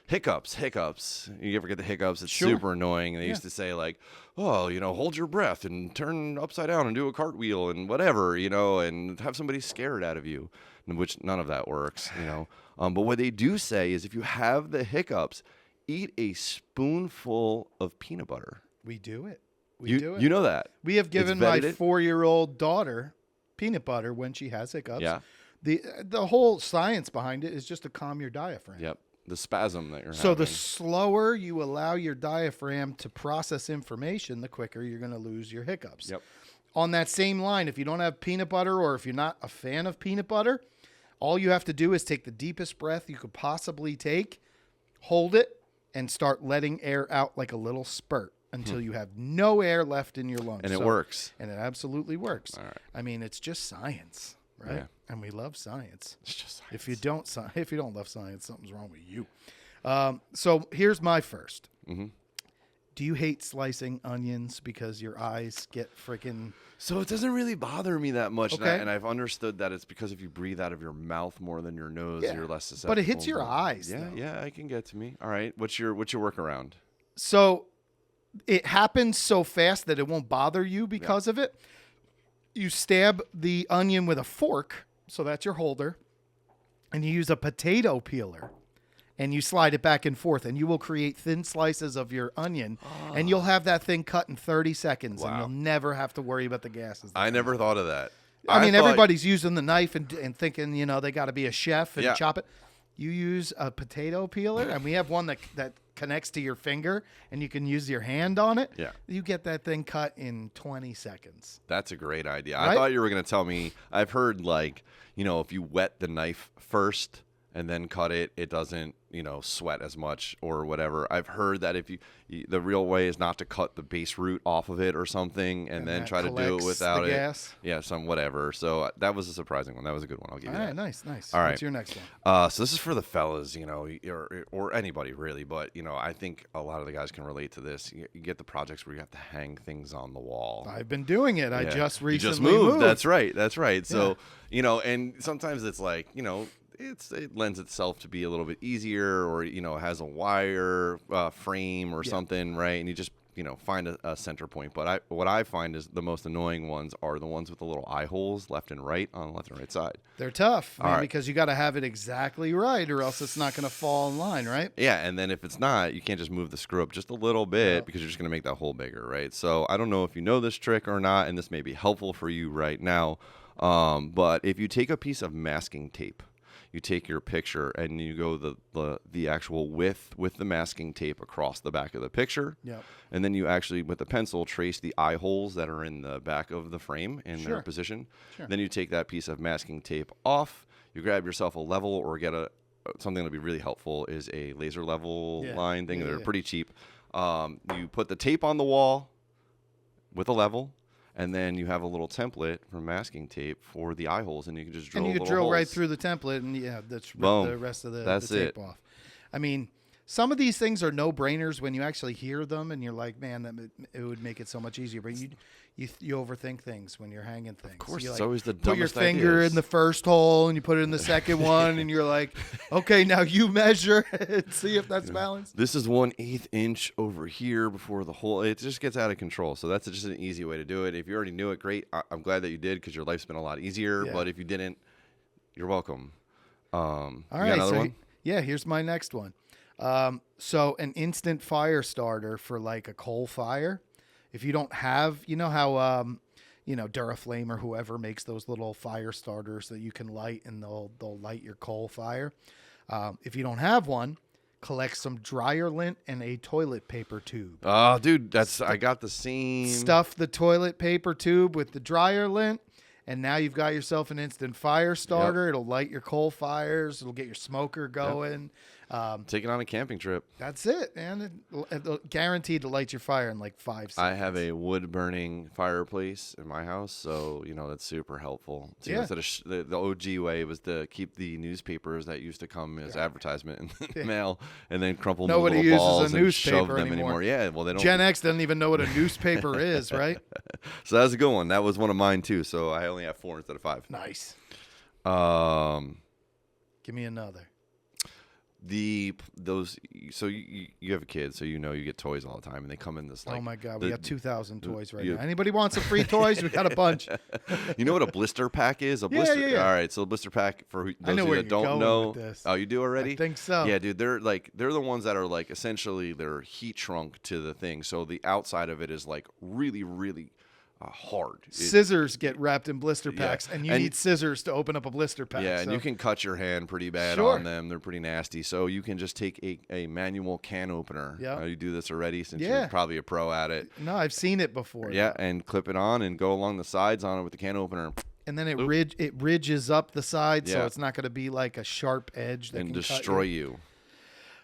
Hiccups. You ever get the hiccups? It's super annoying. They used to say like, oh, hold your breath and turn upside down and do a cartwheel and whatever, and have somebody scared out of you, which none of that works, But what they do say is if you have the hiccups, eat a spoonful of peanut butter. We do it. We do it. You know that. We have given my 4-year-old daughter peanut butter when she has hiccups. Yeah. The whole science behind it is just to calm your diaphragm. Yep. The spasm that you're so having. The slower you allow your diaphragm to process information, the quicker you're going to lose your hiccups. Yep. On that same line, if you don't have peanut butter or if you're not a fan of peanut butter, all you have to do is take the deepest breath you could possibly take, hold it, and start letting air out like a little spurt until you have no air left in your lungs. And it works. And it absolutely works. All right. I mean, it's just science, right? Yeah. And we love science. It's just science. If you don't love science, something's wrong with you. So here's my first. Mm-hmm. Do you hate slicing onions because your eyes get freaking... So it doesn't really bother me that much. Okay. And I've understood that it's because if you breathe out of your mouth more than your nose, Yeah. you're less susceptible. But it hits your eyes, Yeah, though. yeah, it can get to me. All right. What's your workaround? So it happens so fast that it won't bother you because of it. You stab the onion with a fork, so that's your holder, and you use a potato peeler, and you slide it back and forth, and you will create thin slices of your onion, and you'll have that thing cut in 30 seconds, and you'll never have to worry about the gases. I never thought of that. I mean, everybody's using the knife and thinking, they got to be a chef and Yeah. chop it. You use a potato peeler, and we have one that connects to your finger, and you can use your hand on it. Yeah. You get that thing cut in 20 seconds. That's a great idea. Right? I thought you were going to tell me, I've heard if you wet the knife first and then cut it, it doesn't, sweat as much or whatever. I've heard that if the real way is not to cut the base root off of it or something and then that try to do it collects without the it. gas. Yeah, whatever. So that was a surprising one. That was a good one. I'll give you All that. right, nice. All right. What's your next one? So this is for the fellas, or anybody really, but I think a lot of the guys can relate to this. You get the projects where you have to hang things on the wall. I've been doing it. I just recently you just moved. That's right. So and sometimes it's like it lends itself to be a little bit easier, or has a wire frame or something, right? And you just find a center point. But what I find is the most annoying ones are the ones with the little eye holes left and right on the left and right side. They're tough, man, right. because you got to have it exactly right, or else it's not going to fall in line, right? Yeah, and then if it's not, you can't just move the screw up just a little bit because you're just going to make that hole bigger, right? So I don't know if you know this trick or not, and this may be helpful for you right now. But if you take a piece of masking tape, you take your picture and you go the actual width with the masking tape across the back of the picture. Yep. And then you actually, with a pencil, trace the eye holes that are in the back of the frame in their position. Sure. Then you take that piece of masking tape off. You grab yourself a level or get something that'll be really helpful is a laser level line thing. They're pretty cheap. You put the tape on the wall with a level. And then you have a little template from masking tape for the eye holes, and you can just drill. And you little can drill holes. right through the template, and that's rip Boom. the rest of the That's tape it. off. I mean, some of these things are no-brainers when you actually hear them, and you're like, man, it would make it so much easier. But you overthink things when you're hanging things. Of course, you it's always the put your dumbest finger ideas. in the first hole, and you put it in the second one, and you're like, okay, now you measure and see if that's balanced. This is 1/8 inch over here before the hole. It just gets out of control. So that's just an easy way to do it. If you already knew it, great. I'm glad that you did because your life's been a lot easier. Yeah. But if you didn't, you're welcome. All you right, got another one? here's my next one. So an instant fire starter for like a coal fire. If you don't have, how Duraflame or whoever makes those little fire starters that you can light and they'll light your coal fire. If you don't have one, collect some dryer lint and a toilet paper tube. Oh, dude, I got the same. Stuff the toilet paper tube with the dryer lint, and now you've got yourself an instant fire starter. Yep. It'll light your coal fires. It'll get your smoker going. Take it on a camping trip. That's it, man. It'll guaranteed to light your fire in like 5 seconds. I have a wood-burning fireplace in my house, so that's super helpful. So, instead of the OG way was to keep the newspapers that used to come as advertisement in the mail, and then crumple them Nobody into little balls uses a and shove newspaper them anymore. Yeah, well they don't. Gen X doesn't even know what a newspaper is, right? So that's a good one. That was one of mine too. So I only have 4 instead of 5. Nice. Um, Give me another. So you have a kid, so you get toys all the time, and they come in this like. Oh my God, we got 2,000 toys right now. Anybody want some free toys? We got a bunch. You know what a blister pack is? A blister. Yeah. All right, so a blister pack for those of you that don't going know. with this. Oh, you do already? I think so. Yeah, dude, they're the ones that are like essentially they're heat shrunk to the thing, so the outside of it is like really, really hard. Scissors get wrapped in blister packs, and you need scissors to open up a blister pack. Yeah, so. and you can cut your hand pretty bad on them. They're pretty nasty. So you can just take a manual can opener. Yeah. You do this already since you're probably a pro at it. No, I've seen it before. Yeah, and clip it on and go along the sides on it with the can opener. And then it ridges up the side, so it's not going to be like a sharp edge that and can destroy cut you.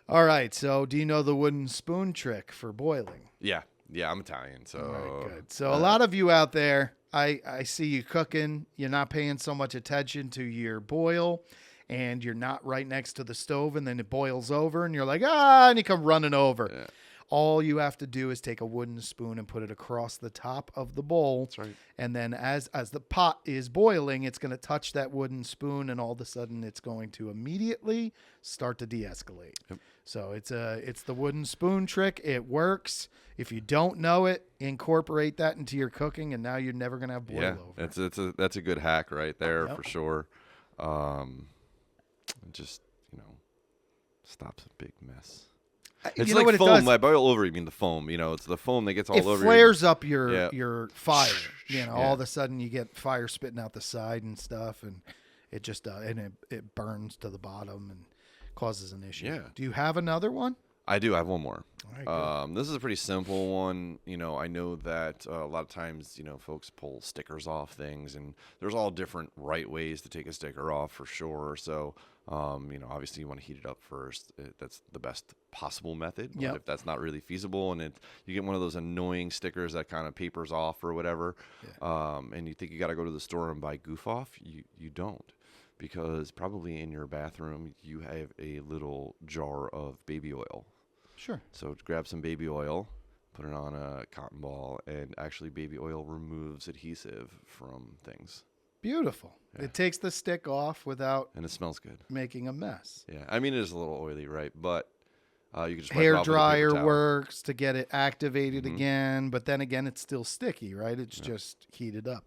All right, so do you know the wooden spoon trick for boiling? Yeah, I'm Italian, so. All right, good. So a lot of you out there, I see you cooking. You're not paying so much attention to your boil, and you're not right next to the stove, and then it boils over, and you're like, and you come running over. Yeah. All you have to do is take a wooden spoon and put it across the top of the bowl. That's right. And then as the pot is boiling, it's going to touch that wooden spoon, and all of a sudden it's going to immediately start to de-escalate. Yep. So it's the wooden spoon trick. It works. If you don't know it, incorporate that into your cooking, and now you're never going to have boil over. That's a good hack right there for sure. Just stops a big mess. It's like what foam. By boil over, you mean the foam. It's the foam that gets all over. It flares up your fire. All Yeah. of a sudden you get fire spitting out the side and stuff, and it just it burns to the bottom and causes an issue. Yeah. Do you have another one? I do. I have one more. All right, this is a pretty simple one. I know that a lot of times, folks pull stickers off things, and there's all different right ways to take a sticker off for sure. So, obviously you want to heat it up first. That's the best possible method. But if that's not really feasible, and you get one of those annoying stickers that kind of papers off or whatever, and you think you got to go to the store and buy goof off, you don't. Because probably in your bathroom you have a little jar of baby oil. Sure. So grab some baby oil, put it on a cotton ball, and actually baby oil removes adhesive from things. Beautiful. Yeah. It takes the stick off without and it smells good, making a mess. Yeah, I mean it is a little oily, right? But you can just hair dryer works to get it activated again, but then again it's still sticky, right? It's just heated up.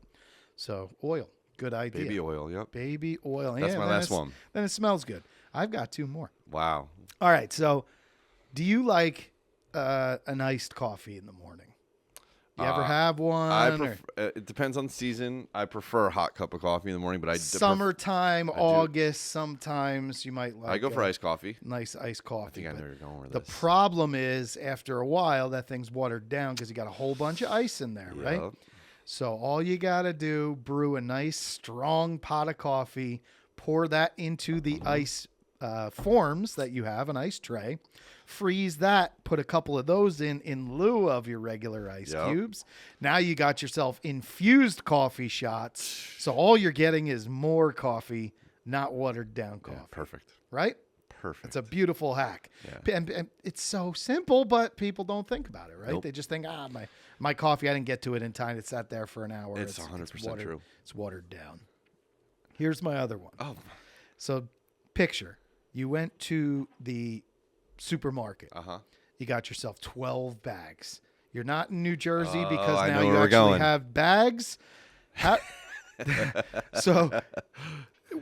So oil. Good idea. Baby oil, yep. Baby oil. That's my last one. Then it smells good. I've got two more. Wow. All right. So, do you like an iced coffee in the morning? You ever have one? It depends on the season. I prefer a hot cup of coffee in the morning, but summertime, August, sometimes you might like. I go for iced coffee. Nice iced coffee. I think I know where you're going with this. The problem is, after a while, that thing's watered down because you got a whole bunch of ice in there, right? So all you got to do, brew a nice strong pot of coffee, pour that into the ice forms that you have, an ice tray, freeze that, put a couple of those in lieu of your regular ice cubes. Now you got yourself infused coffee shots. So all you're getting is more coffee, not watered down coffee. Yeah, perfect. Right? Perfect. It's a beautiful hack. Yeah. And it's so simple, but people don't think about it, right? Nope. They just think, my coffee, I didn't get to it in time. It sat there for an hour. It's 100% true. It's watered down. Here's my other one. Oh. So picture, you went to the supermarket. You got yourself 12 bags. You're not in New Jersey because now you actually have bags. So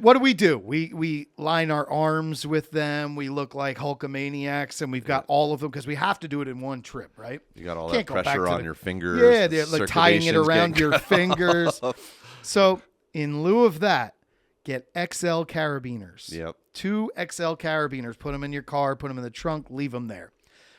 what do? We line our arms with them. We look like Hulkamaniacs, and we've got all of them because we have to do it in one trip, right? You got all that pressure on your fingers. Yeah, they're like tying it around your fingers. So in lieu of that, get XL carabiners. Yep. 2 XL carabiners. Put them in your car. Put them in the trunk. Leave them there.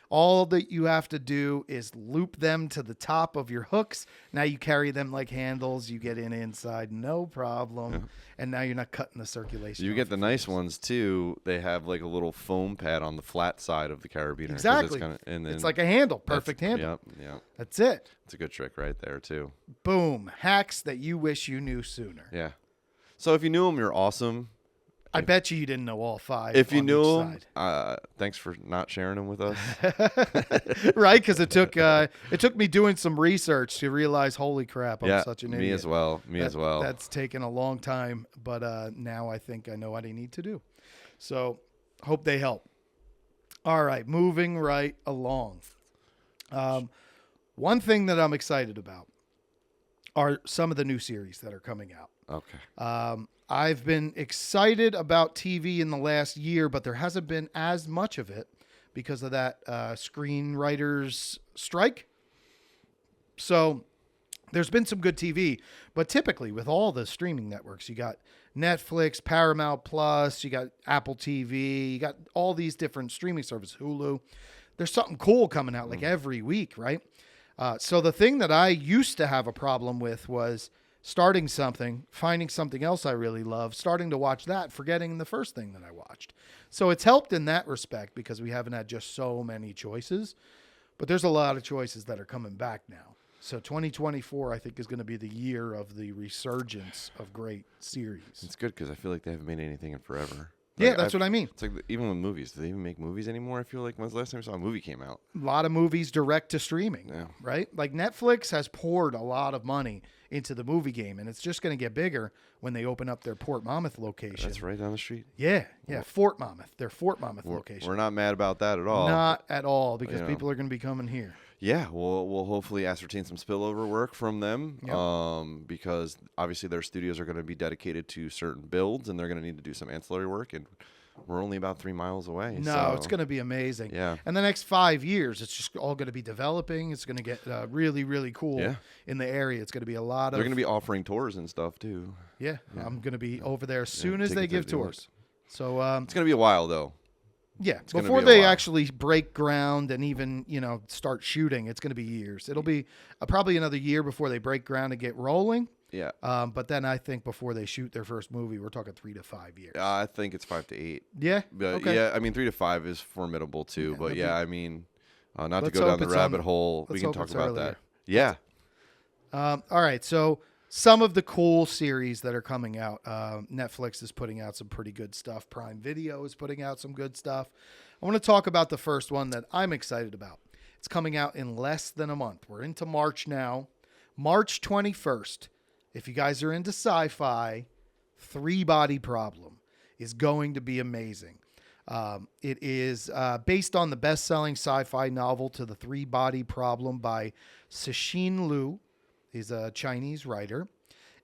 All that you have to do is loop them to the top of your hooks. Now you carry them like handles. You get inside, no problem. Yeah. And now you're not cutting the circulation. You get the nice ones too. They have like a little foam pad on the flat side of the carabiner. Exactly. It's like a handle. Perfect handle. Yep. That's it. It's a good trick right there too. Boom. Hacks that you wish you knew sooner. Yeah. So if you knew them, you're awesome. I bet you didn't know all 5. If you knew them, thanks for not sharing them with us. Right, because it took me doing some research to realize, holy crap, I'm such an idiot. Me as well. That's taken a long time, but now I think I know what I need to do. So hope they help. All right, moving right along. One thing that I'm excited about are some of the new series that are coming out. Okay. I've been excited about TV in the last year, but there hasn't been as much of it because of that screenwriters strike. So there's been some good TV, but typically with all the streaming networks, you got Netflix, Paramount Plus, you got Apple TV, you got all these different streaming services, Hulu. There's something cool coming out like every week, right? So the thing that I used to have a problem with was starting something, finding something else I really love, starting to watch that, forgetting the first thing that I watched. So it's helped in that respect because we haven't had just so many choices, but there's a lot of choices that are coming back now. So 2024, I think, is going to be the year of the resurgence of great series. It's good because I feel like they haven't made anything in forever. Yeah, that's what I mean. It's like even with movies. Do they even make movies anymore? I feel like when's the last time I saw a movie came out? A lot of movies direct to streaming, right? Like Netflix has poured a lot of money into the movie game, and it's just going to get bigger when they open up their Port Monmouth location. That's right down the street. Yeah, Fort Monmouth. Their Fort Monmouth location. We're not mad about that at all. Not at all, because people are going to be coming here. Yeah, we'll hopefully ascertain some spillover work from them, because obviously their studios are going to be dedicated to certain builds, and they're going to need to do some ancillary work, and we're only about 3 miles away. No, it's going to be amazing. Yeah. And the next 5 years, it's just all going to be developing. It's going to get really, really cool in the area. It's going to be a lot of... They're going to be offering tours and stuff, too. Yeah, I'm going to be over there as soon as they give tours. So it's going to be a while, though. Yeah, before they actually break ground and even, start shooting, it's going to be years. It'll be probably another year before they break ground and get rolling. Yeah. But then I think before they shoot their first movie, we're talking 3 to 5 years. I think it's 5 to 8. Yeah? But okay. Yeah, I mean, 3 to 5 is formidable, too. Yeah, but I mean, not to let's go down hope the rabbit hole. We let's can hope talk it's about earlier. that. Yeah. All right, so some of the cool series that are coming out. Netflix is putting out some pretty good stuff. Prime Video is putting out some good stuff. I want to talk about the first one that I'm excited about. It's coming out in less than a month. We're into March now. March 21st. If you guys are into sci-fi, Three Body Problem is going to be amazing. It is based on the best-selling sci-fi novel To the Three Body Problem by Cixin Liu. He's a Chinese writer.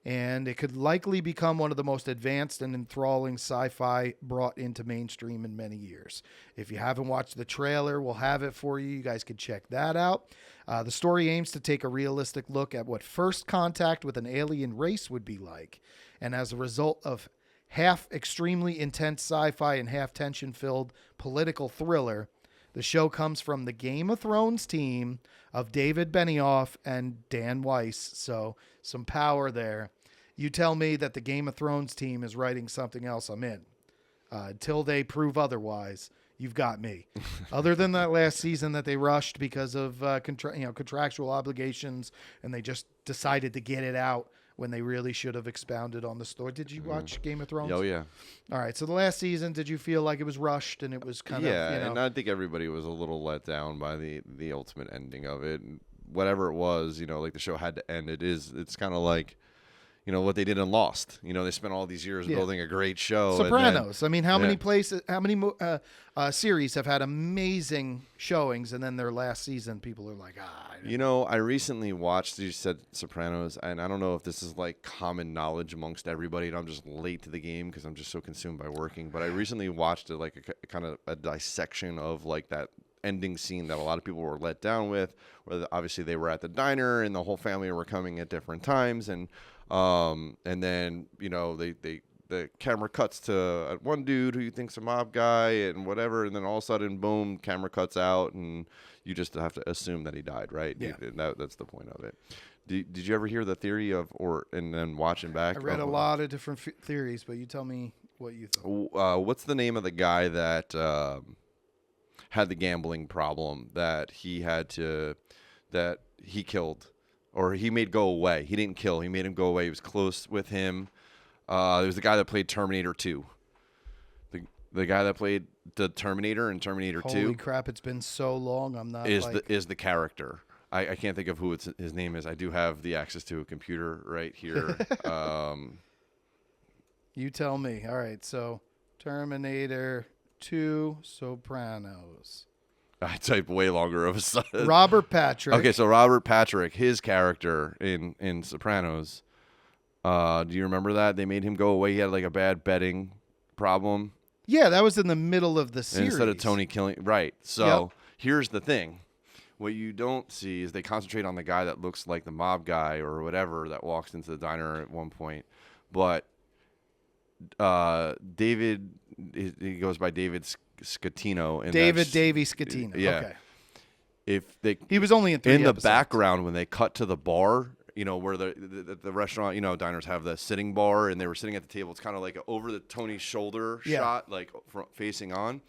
And it could likely become one of the most advanced and enthralling sci-fi brought into mainstream in many years. If you haven't watched the trailer, we'll have it for you. You guys can check that out. The story aims to take a realistic look at what first contact with an alien race would be like. And as a result of half extremely intense sci-fi and half tension-filled political thriller, the show comes from the Game of Thrones team of David Benioff and Dan Weiss. So some power there. You tell me that the Game of Thrones team is writing something else, I'm in. Until they prove otherwise, you've got me. Other than that last season that they rushed because of contractual obligations, and they just decided to get it out when they really should have expounded on the story. Did you watch Game of Thrones? Oh, yeah. All right. So the last season, did you feel like it was rushed and it was kind of, and I think everybody was a little let down by the ultimate ending of it. And whatever it was, like the show had to end. It's kind of like, what they did in Lost. They spent all these years building a great show. Sopranos. How many series have had amazing showings, and then their last season, people are like, I recently watched, you said Sopranos, and I don't know if this is like common knowledge amongst everybody, and I'm just late to the game because I'm just so consumed by working, but I recently watched it like a kind of a dissection of like that ending scene that a lot of people were let down with, where obviously they were at the diner and the whole family were coming at different times, and then the camera cuts to one dude who you think's a mob guy and whatever, and then all of a sudden, boom, camera cuts out, and you just have to assume that he died, right? Yeah. That's the point of it. Did you ever hear the theory and then watching back? I read a lot of different theories, but you tell me what you thought. What's the name of the guy that had the gambling problem that he killed, or he made go away? He didn't kill. He made him go away. He was close with him. There was the guy that played Terminator 2. The guy that played the Terminator in Terminator 2. Holy crap! It's been so long. I'm not is the character. I can't think of who his name is. I do have the access to a computer right here. You tell me. All right, so Terminator to Sopranos. I typed way longer of a Robert Patrick. Okay, so Robert Patrick, his character in Sopranos. Do you remember that? They made him go away. He had like a bad betting problem. Yeah, that was in the middle of the series. And instead of Tony killing, right. So here's the thing. What you don't see is they concentrate on the guy that looks like the mob guy or whatever that walks into the diner at one point. But David, he goes by David Scatino. David Davey Scatino. Yeah. Okay. He was only in 3 the episodes. background when they cut to the bar, where the restaurant, diners have the sitting bar, and they were sitting at the table. It's kind of like over the Tony's shoulder shot, like facing on.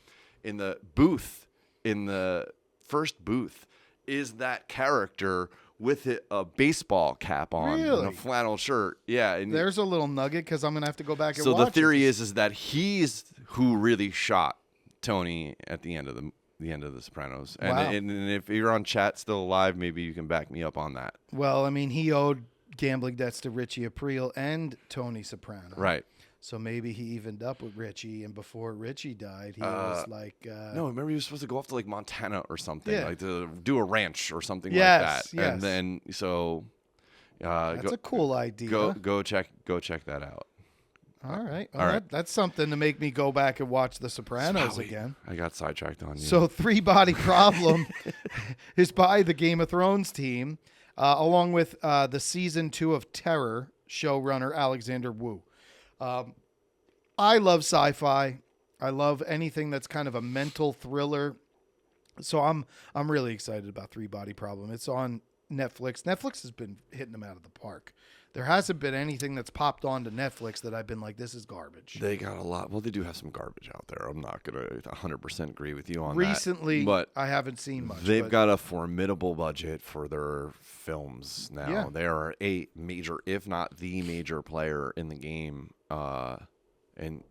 In the booth, in the first booth, is that character with a baseball cap on and a flannel shirt. Yeah. And there's a little nugget because I'm going to have to go back and watch So the theory is that he's who really shot Tony at the end of the Sopranos. And, wow. and if you're on chat still alive, maybe you can back me up on that. Well, I mean, he owed gambling debts to Richie Aprile and Tony Soprano. Right. So maybe he evened up with Richie, and before Richie died, he was like... no, remember he was supposed to go off to like Montana or something, like to do a ranch or something like yes, that. And then so... that's a cool idea. Go check that out. All right. All right. That's something to make me go back and watch The Sopranos again. I got sidetracked on you. So Three Body Problem is by the Game of Thrones team, along with the season 2 of Terror showrunner Alexander Wu. I love sci-fi. I love anything that's kind of a mental thriller. So I'm really excited about Three Body Problem. It's on Netflix. Netflix has been hitting them out of the park. There hasn't been anything that's popped onto Netflix that I've been like, this is garbage. They got a lot. Well, they do have some garbage out there. I'm not going to 100% agree with you on Recently, that. But I haven't seen much. They've got a formidable budget for their films now. Yeah. They are a major, if not the major player in the game. And,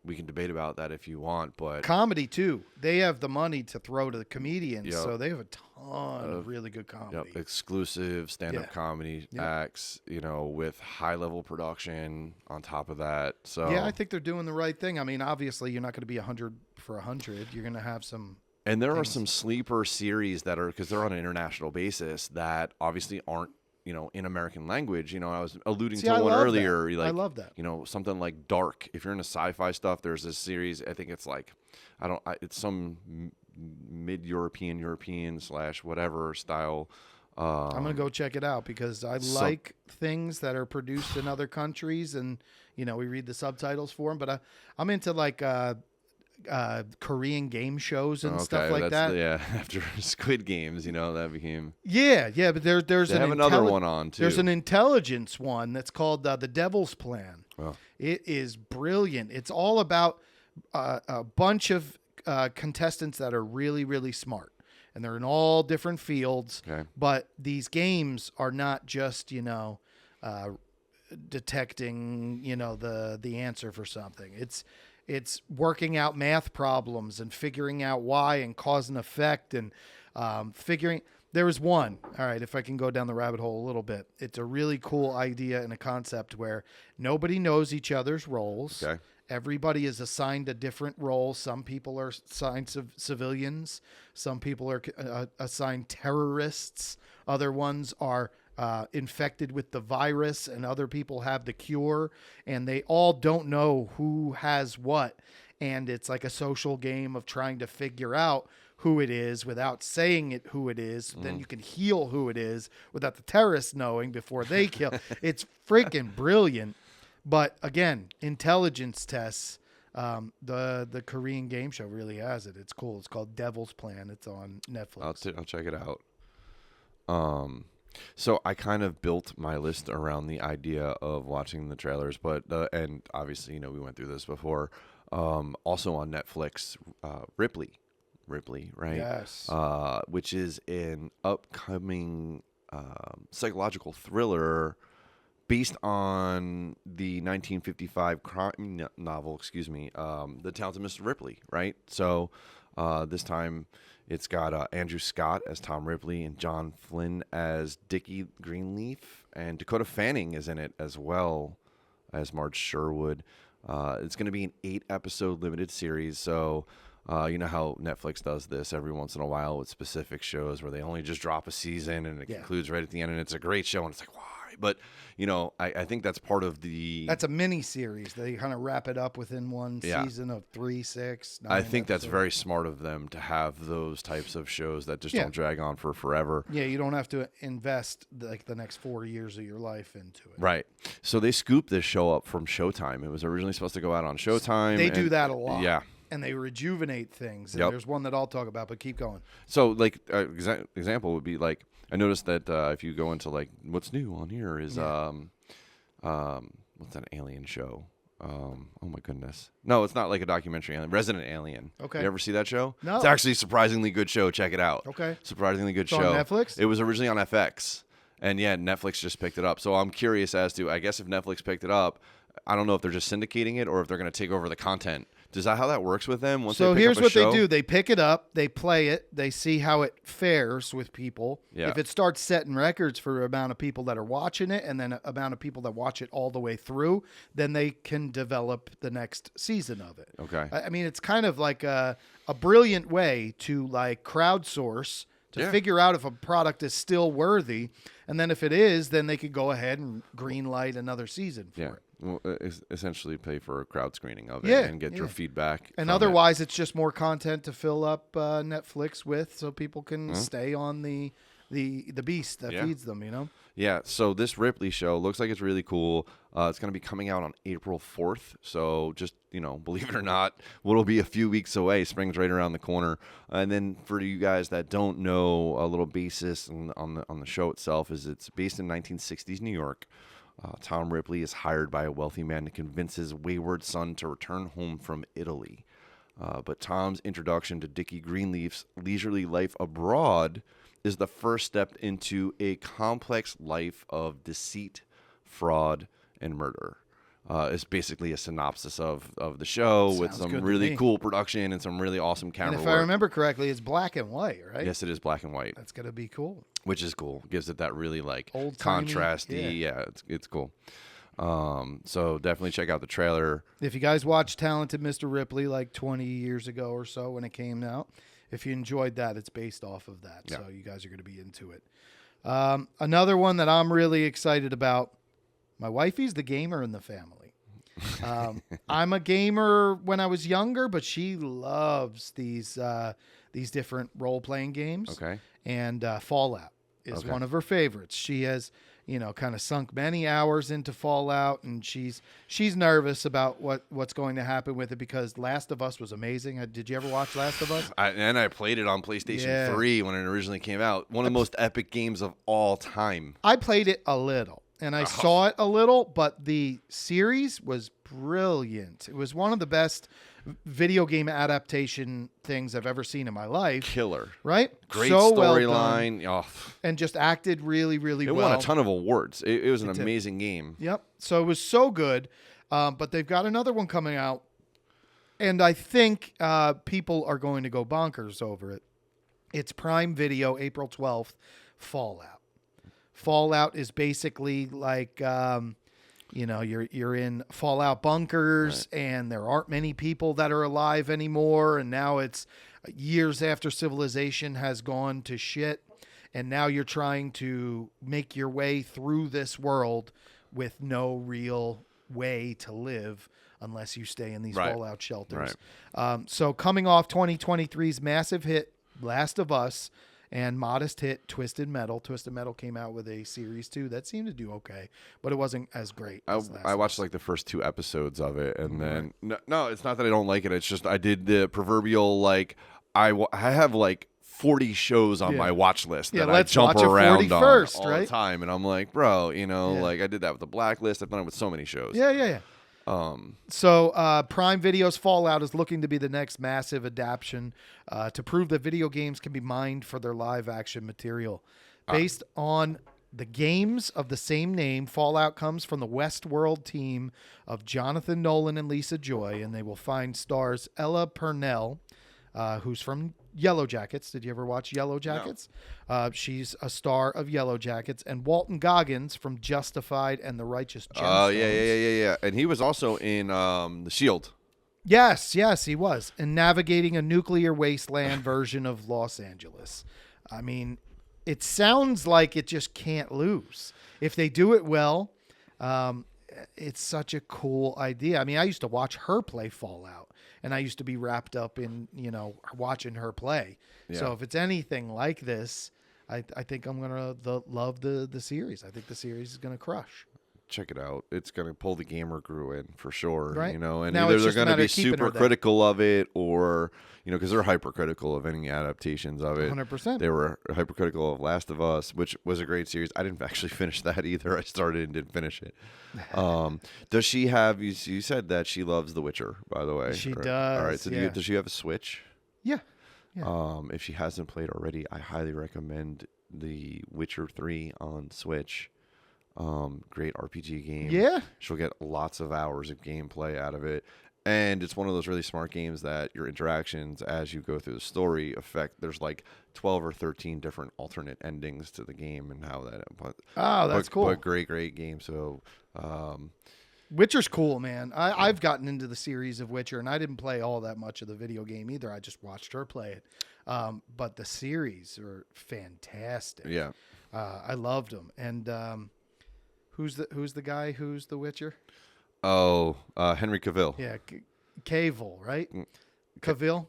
we can debate about that if you want, but... Comedy, too. They have the money to throw to the comedians, so they have a ton of really good comedy. Yep, exclusive stand-up comedy acts, with high-level production on top of that. So yeah, I think they're doing the right thing. I mean, obviously, you're not going to be 100 for 100. You're going to have some... And there are some sleeper series that are, because they're on an international basis, that obviously aren't, in American language. I was alluding to one earlier. I love that. Something like Dark. If you're into sci-fi stuff, there's this series. I think it's like, it's some European / whatever style. I'm gonna go check it out because I like things that are produced in other countries, and we read the subtitles for them. But I'm into like Korean game shows and stuff like that. Yeah, after Squid Games, that became. Yeah, but there's they have another one on too. There's an intelligence one that's called The Devil's Plan. Oh. It is brilliant. It's all about a bunch of contestants that are really, really smart, and they're in all different fields. Okay. But these games are not just detecting the answer for something. It's working out math problems and figuring out why and cause and effect and figuring. There was one. All right, if I can go down the rabbit hole a little bit. It's a really cool idea and a concept where nobody knows each other's roles. Okay. Everybody is assigned a different role. Some people are assigned civilians. Some people are assigned terrorists. Other ones are infected with the virus, and other people have the cure, and they all don't know who has what. And it's like a social game of trying to figure out who it is without saying who it is. Then you can heal who it is without the terrorists knowing before they kill. It's freaking brilliant. But again, intelligence tests. The Korean game show really has it. It's cool. It's called Devil's Plan. It's on Netflix. I'll check it out. So I kind of built my list around the idea of watching the trailers, but and obviously, we went through this before. Also on Netflix, Ripley, right? Yes. Which is an upcoming psychological thriller based on the 1955 crime novel, The Talented Mr. Ripley, right? So this time it's got Andrew Scott as Tom Ripley and John Flynn as Dickie Greenleaf, and Dakota Fanning is in it as well as Marge Sherwood. It's going to be an 8-episode limited series. So you know how Netflix does this every once in a while with specific shows where they only just drop a season and it concludes right at the end, and it's a great show, and it's like, why? But, you know, I think that's part of the... That's a mini series. They kind of wrap it up within one season of 3, 6, 9 I think that's episodes. very smart of them to have those types of shows that just don't drag on for forever. Yeah, you don't have to invest like the next 4 years of your life into it. Right. So they scooped this show up from Showtime. It was originally supposed to go out on Showtime. They do that a lot. Yeah. And they rejuvenate things. And there's one that I'll talk about, but keep going. So, like, example would be, like, I noticed that if you go into, like, what's new on here is, what's that alien show? Oh, my goodness. No, it's not like a documentary. Resident Alien. Okay. You ever see that show? No. It's actually a surprisingly good show. Check it out. Okay. Surprisingly good It's show. on Netflix? It was originally on FX. And, yeah, Netflix just picked it up. So I'm curious as to, I guess if Netflix picked it up, I don't know if they're just syndicating it or if they're going to take over the content. Is that how that works with them? Once So they pick here's up a what show? they do. They pick it up, they play it, they see how it fares with people. Yeah. If it starts setting records for the amount of people that are watching it and then amount of people that watch it all the way through, then they can develop the next season of it. Okay. I mean, it's kind of like a brilliant way to like crowdsource to figure out if a product is still worthy. And then if it is, then they could go ahead and green light another season for it. Well, essentially pay for a crowd screening of it and get your feedback. And otherwise, it's just more content to fill up Netflix with, so people can stay on the beast that feeds them. You know. Yeah. So this Ripley show looks like it's really cool. It's going to be coming out on April 4th. So just believe it or not, what'll be a few weeks away. Spring's right around the corner. And then for you guys that don't know, a little basis on the show itself is it's based in 1960s New York. Tom Ripley is hired by a wealthy man to convince his wayward son to return home from Italy. But Tom's introduction to Dickie Greenleaf's leisurely life abroad is the first step into a complex life of deceit, fraud, and murder. It's basically a synopsis of the show with some really cool production and some really awesome camera work. And if I remember correctly, it's black and white, right? Yes, it is black and white. That's going to be cool. Which is cool. Gives it that really like old-timey, contrasty. Yeah, it's cool. So definitely check out the trailer. If you guys watched Talented Mr. Ripley like 20 years ago or so when it came out, if you enjoyed that, it's based off of that. Yeah. So you guys are going to be into it. Another one that I'm really excited about, my wifey's the gamer in the family. I'm a gamer when I was younger, but she loves these different role-playing games. Okay. And Fallout is one of her favorites. She has, kind of sunk many hours into Fallout, and she's nervous about what's going to happen with it because Last of Us was amazing. Did you ever watch Last of Us? I played it on PlayStation 3 when it originally came out. One of the most epic games of all time. I played it a little. And I saw it a little, but the series was brilliant. It was one of the best video game adaptation things I've ever seen in my life. Killer. Right? Great so storyline. Well and just acted really, really well. It won a ton of awards. It was an amazing game. Yep. So it was so good. But they've got another one coming out. And I think people are going to go bonkers over it. It's Prime Video, April 12th, Fallout. Fallout is basically like, you're in Fallout bunkers and there aren't many people that are alive anymore. And now it's years after civilization has gone to shit. And now you're trying to make your way through this world with no real way to live unless you stay in these Fallout shelters. So coming off 2023's massive hit, Last of Us, and modest hit Twisted Metal. Twisted Metal came out with a series 2 that seemed to do okay, but it wasn't as great. I watched like the first 2 episodes of it, and then no, it's not that I don't like it. It's just I did the proverbial like I have like 40 shows on my watch list that I jump around on all the time, and I'm like, bro, like I did that with the Blacklist. I've done it with so many shows. Yeah. So Prime Video's Fallout is looking to be the next massive adaptation to prove that video games can be mined for their live action material. Based on the games of the same name, Fallout comes from the Westworld team of Jonathan Nolan and Lisa Joy, and they will find stars Ella Purnell, who's from Yellow Jackets. Did you ever watch Yellow Jackets? No. She's a star of Yellow Jackets. And Walton Goggins from Justified and The Righteous Gemstones. Oh, yeah. And he was also in The Shield. Yes, he was. And Navigating a Nuclear Wasteland version of Los Angeles. I mean, it sounds like it just can't lose. If they do it well, it's such a cool idea. I mean, I used to watch her play Fallout, and I used to be wrapped up in, watching her play. Yeah. So if it's anything like this, I think I'm going to love the series. I think the series is going to crush. Check it out. It's going to pull the gamer crew in for sure, right? And now either they're going to be super critical of it or, because they're hypercritical of any adaptations of it. 100%. They were hypercritical of Last of Us, which was a great series. I didn't actually finish that either. I started and didn't finish it. Does she have, you said that she loves The Witcher, by the way. She does. All right. So does she have a Switch? Yeah. If she hasn't played already, I highly recommend The Witcher 3 on Switch. Great RPG game. Yeah. She'll get lots of hours of gameplay out of it. And it's one of those really smart games that your interactions as you go through the story affect. There's like 12 or 13 different alternate endings to the game and how that. That's cool. But great game. So, Witcher's cool, man. I've gotten into the series of Witcher, and I didn't play all that much of the video game either. I just watched her play it. But the series are fantastic. Yeah. I loved them. And, who's the guy who's the Witcher? Oh, Henry Cavill. Yeah, Cavill, right? Cavill.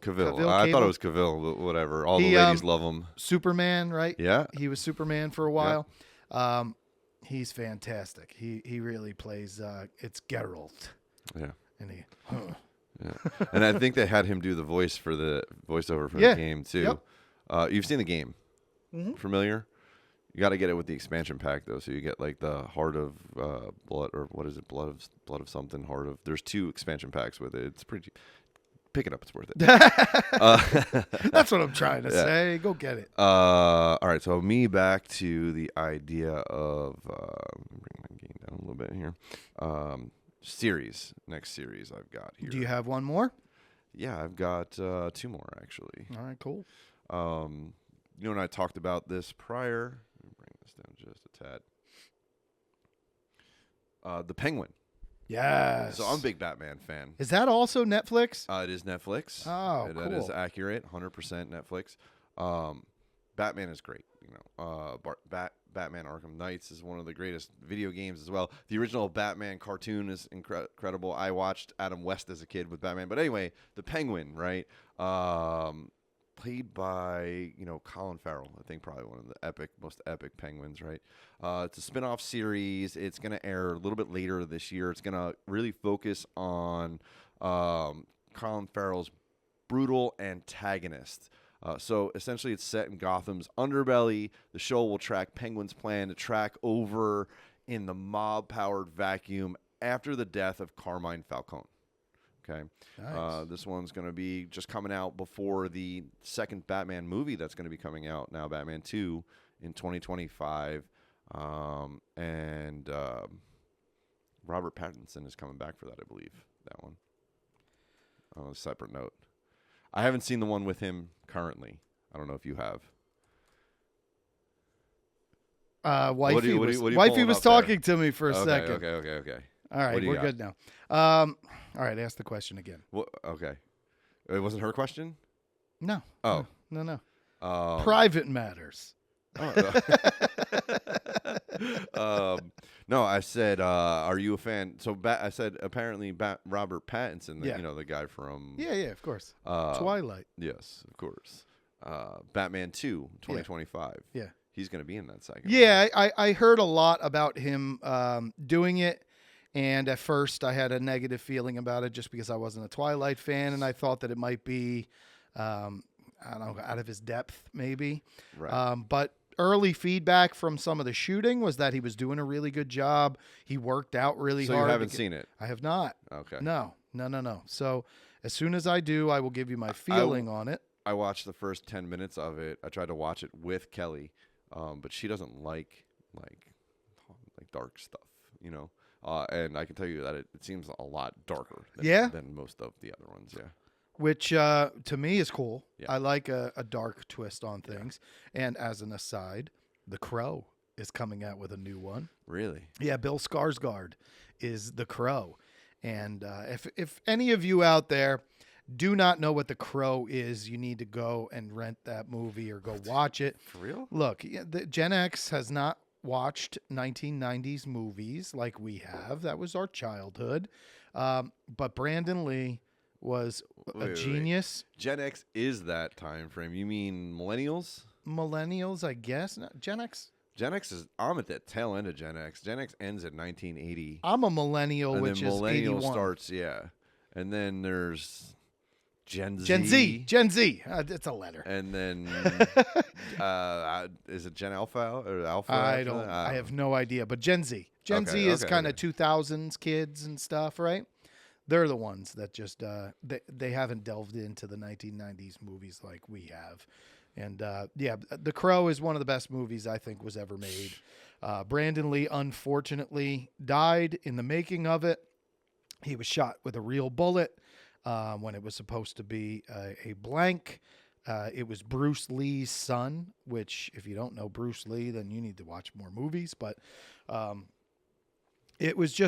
I thought it was Cavill, but whatever. All the ladies love him. Superman, right? Yeah. He was Superman for a while. Yeah. He's fantastic. He really plays. It's Geralt. Yeah. And he. Yeah. And I think they had him do the voice for the voiceover for the game too. Yep. You've seen the game. Mm-hmm. Familiar? You got to get it with the expansion pack though, so you get like the Heart of Blood, or what is it? Blood of something. Heart of. There's 2 expansion packs with it. It's pretty. Pick it up. It's worth it. That's what I'm trying to say. Go get it. All right. So back to the idea of let me bring my game down a little bit here. Next series I've got here. Do you have one more? Yeah, I've got 2 more actually. All right. Cool. You and I talked about this prior. Let me bring this down just a tad. The Penguin. Yes. So I'm a big Batman fan. Is that also Netflix? It is Netflix. Oh, cool. That is accurate. 100% Netflix. Batman is great. Batman Arkham Knights is one of the greatest video games as well. The original Batman cartoon is incredible. I watched Adam West as a kid with Batman. But anyway, the Penguin, right? Played by, Colin Farrell. I think probably one of the most epic Penguins, right? It's a spin-off series. It's going to air a little bit later this year. It's going to really focus on Colin Farrell's brutal antagonist. So essentially it's set in Gotham's underbelly. The show will track Penguin's plan to track over in the mob-powered vacuum after the death of Carmine Falcone. Okay. Nice. This one's going to be just coming out before the second Batman movie that's going to be coming out now, Batman 2, in 2025. And Robert Pattinson is coming back for that, I believe, that one. On a separate note. I haven't seen the one with him currently. I don't know if you have. Wifey was talking to me for a second. Okay. All right, we're good now. All right, ask the question again. Okay. It wasn't her question? No. Oh. No. Private matters. No, I said, are you a fan? So I said, apparently, Robert Pattinson, the guy from... Yeah, of course. Twilight. Yes, of course. Batman 2, 2025. Yeah. He's going to be in that second. Yeah, I heard a lot about him doing it. And at first, I had a negative feeling about it just because I wasn't a Twilight fan, and I thought that it might be, I don't know, out of his depth, maybe. Right. But early feedback from some of the shooting was that he was doing a really good job. He worked out really hard. So you haven't seen it? I have not. Okay. No. So as soon as I do, I will give you my feeling on it. I watched the first 10 minutes of it. I tried to watch it with Kelly, but she doesn't like dark stuff, And I can tell you that it seems a lot darker than most of the other ones, yeah. which to me is cool. Yeah. I like a dark twist on things. And as an aside, The Crow is coming out with a new one. Really? Yeah, Bill Skarsgård is The Crow. And if any of you out there do not know what The Crow is, you need to go and rent that movie or go watch it. For real? Look, the Gen X has not watched 1990s movies like we have. That was our childhood. But Brandon Lee was a genius. Gen X is that time frame. You mean millennials? Millennials, I guess. No, Gen X. Gen X is. I'm at the tail end of Gen X. Gen X ends at 1980. I'm a millennial, and which then is millennial 81. starts. Yeah, and then there's Gen Z. Gen Z. It's a letter. And then is it Gen Alpha or Alpha? I don't. I have no idea. But Gen Z. Gen Z is kind of 2000s kids and stuff, right? They're the ones that just they haven't delved into the 1990s movies like we have. And yeah, The Crow is one of the best movies I think was ever made. Brandon Lee unfortunately died in the making of it. He was shot with a real bullet when it was supposed to be a blank. It was Bruce Lee's son, which if you don't know Bruce Lee, then you need to watch more movies. But it was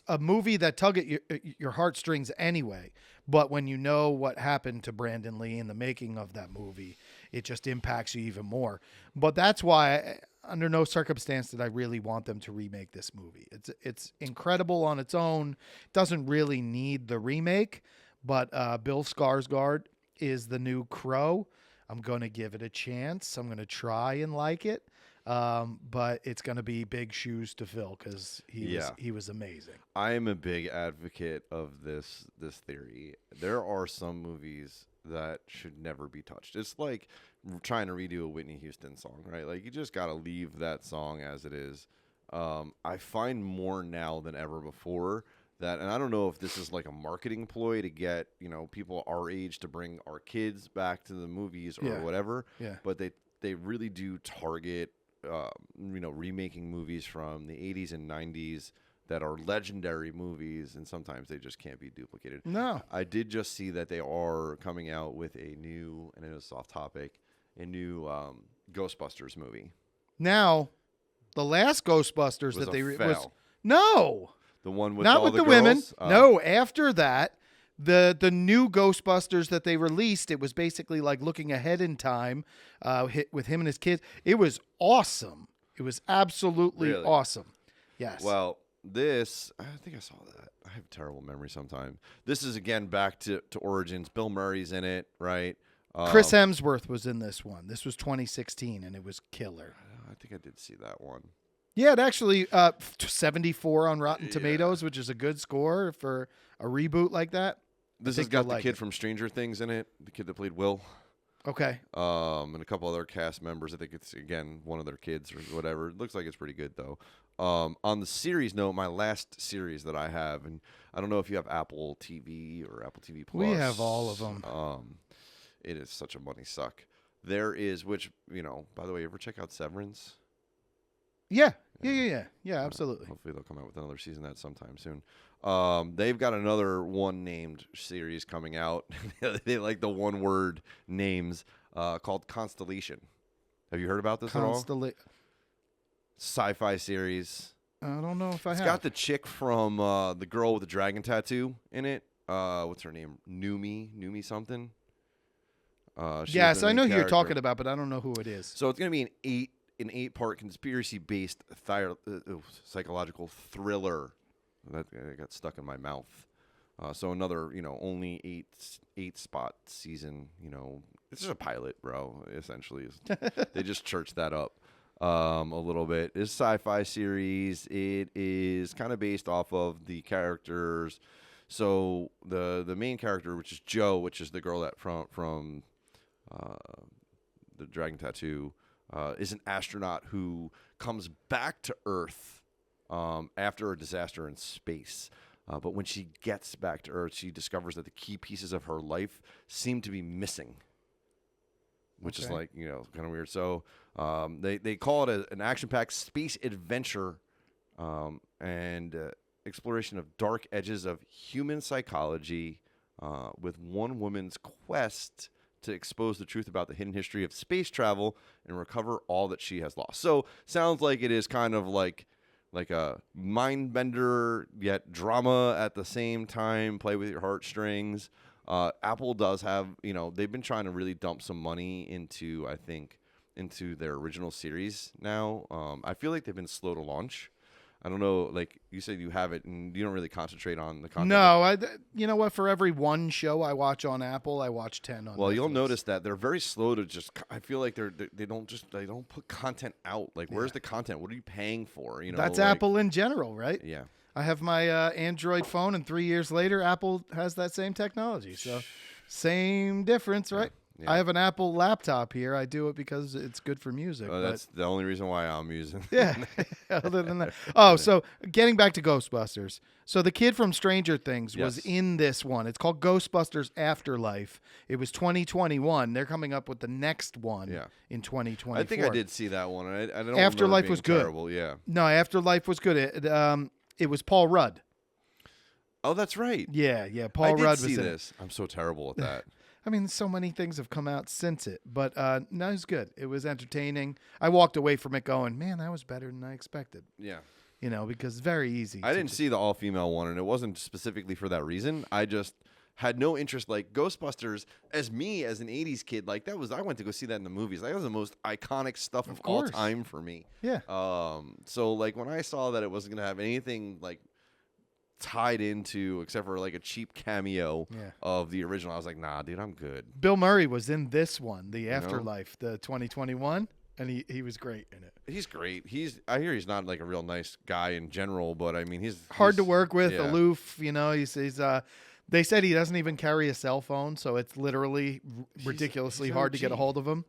a movie that tugged at your heartstrings anyway. But when you know what happened to Brandon Lee in the making of that movie, it just impacts you even more. But that's why, under no circumstance did I really want them to remake this movie. It's incredible on its own. Doesn't really need the remake. But Bill Skarsgård is the new Crow. I'm going to give it a chance. I'm going to try and like it. But it's going to be big shoes to fill because he was amazing. I am a big advocate of this theory. There are some movies that should never be touched. It's like trying to redo a Whitney Houston song, right? Like you just got to leave that song as it is. I find more now than ever before that, and I don't know if this is like a marketing ploy to get people our age to bring our kids back to the movies or whatever. Yeah. But they really do target. Remaking movies from the 80s and 90s that are legendary movies, and sometimes they just can't be duplicated. No. I did just see that they are coming out with a new, and it is a soft topic, a new Ghostbusters movie. Now, the last Ghostbusters that they was no, the one with not all with the women. girls? No, after that. The new Ghostbusters that they released, it was basically like looking ahead in time with him and his kids. It was awesome. It was absolutely awesome. Yes. Well, I think I saw that. I have terrible memory sometimes. This is, again, back to Origins. Bill Murray's in it, right? Chris Hemsworth was in this one. This was 2016, and it was killer. I think I did see that one. Yeah, it actually 74 on Rotten Tomatoes, which is a good score for a reboot like that. This has got the kid from Stranger Things in it, the kid that played Will. Okay. And a couple other cast members. I think it's, again, one of their kids or whatever. It looks like it's pretty good, though. On the series note, my last series that I have, and I don't know if you have Apple TV or Apple TV Plus. We have all of them. It is such a money suck. There is, which, by the way, you ever check out Severance? Yeah, absolutely. Hopefully they'll come out with another season of that sometime soon. They've got another one-named series coming out. They like the one-word names called Constellation. Have you heard about this at all? Sci-fi series. I don't know if I have. It's got the chick from the girl with the dragon tattoo in it. What's her name? Numi something. Yes, I know who you're talking about, but I don't know who it is. So it's going to be an 8-part conspiracy-based psychological thriller. That got stuck in my mouth. So another, only 8-spot season. It's just a pilot, bro. Essentially, they just churched that up a little bit. It's a sci-fi series. It is kind of based off of the characters. So the main character, which is Jo, which is the girl that from the dragon tattoo, is an astronaut who comes back to Earth after a disaster in space. But when she gets back to Earth, she discovers that the key pieces of her life seem to be missing, which is like, kind of weird. So they call it an action-packed space adventure and exploration of dark edges of human psychology, with one woman's quest to expose the truth about the hidden history of space travel and recover all that she has lost. So sounds like it is kind of like a mind bender yet drama at the same time. Play with your heartstrings. Apple does have, they've been trying to really dump some money into their original series now. I feel like they've been slow to launch. I don't know, like you said, you have it and you don't really concentrate on the content. No, you know what? For every one show I watch on Apple, I watch 10 on. Well, Netflix. You'll notice that they're very slow to just. I feel like they don't put content out. Like, where's the content? What are you paying for? That's Apple in general, right? Yeah. I have my Android phone, and 3 years later, Apple has that same technology. So, same difference, right? Yeah. I have an Apple laptop here. I do it because it's good for music. That's the only reason why I'm using it. Yeah. Other than that. Oh, so getting back to Ghostbusters. So the kid from Stranger Things was in this one. It's called Ghostbusters Afterlife. It was 2021. They're coming up with the next one in 2024. I think I did see that one. I don't Afterlife was good. Terrible. Yeah. No, Afterlife was good. It was Paul Rudd. Oh, that's right. Yeah. Paul Rudd was in this. I'm so terrible at that. I mean, so many things have come out since it, but no, it was good. It was entertaining. I walked away from it going, man, that was better than I expected. Yeah. Because it's very easy. I didn't see the all-female one, and it wasn't specifically for that reason. I just had no interest. Like, Ghostbusters, as an 80s kid, like, I went to go see that in the movies. Like, that was the most iconic stuff of all time for me. Yeah. So, like, when I saw that it wasn't going to have anything, like, tied into, except for like a cheap cameo of the original, I was like, nah, dude, I'm good. Bill Murray was in this one, the Afterlife, the 2021, and he was great in it. He's great. I hear he's not like a real nice guy in general, but I mean, he's hard to work with, aloof. He's they said he doesn't even carry a cell phone, so it's literally ridiculously hard to get a hold of him.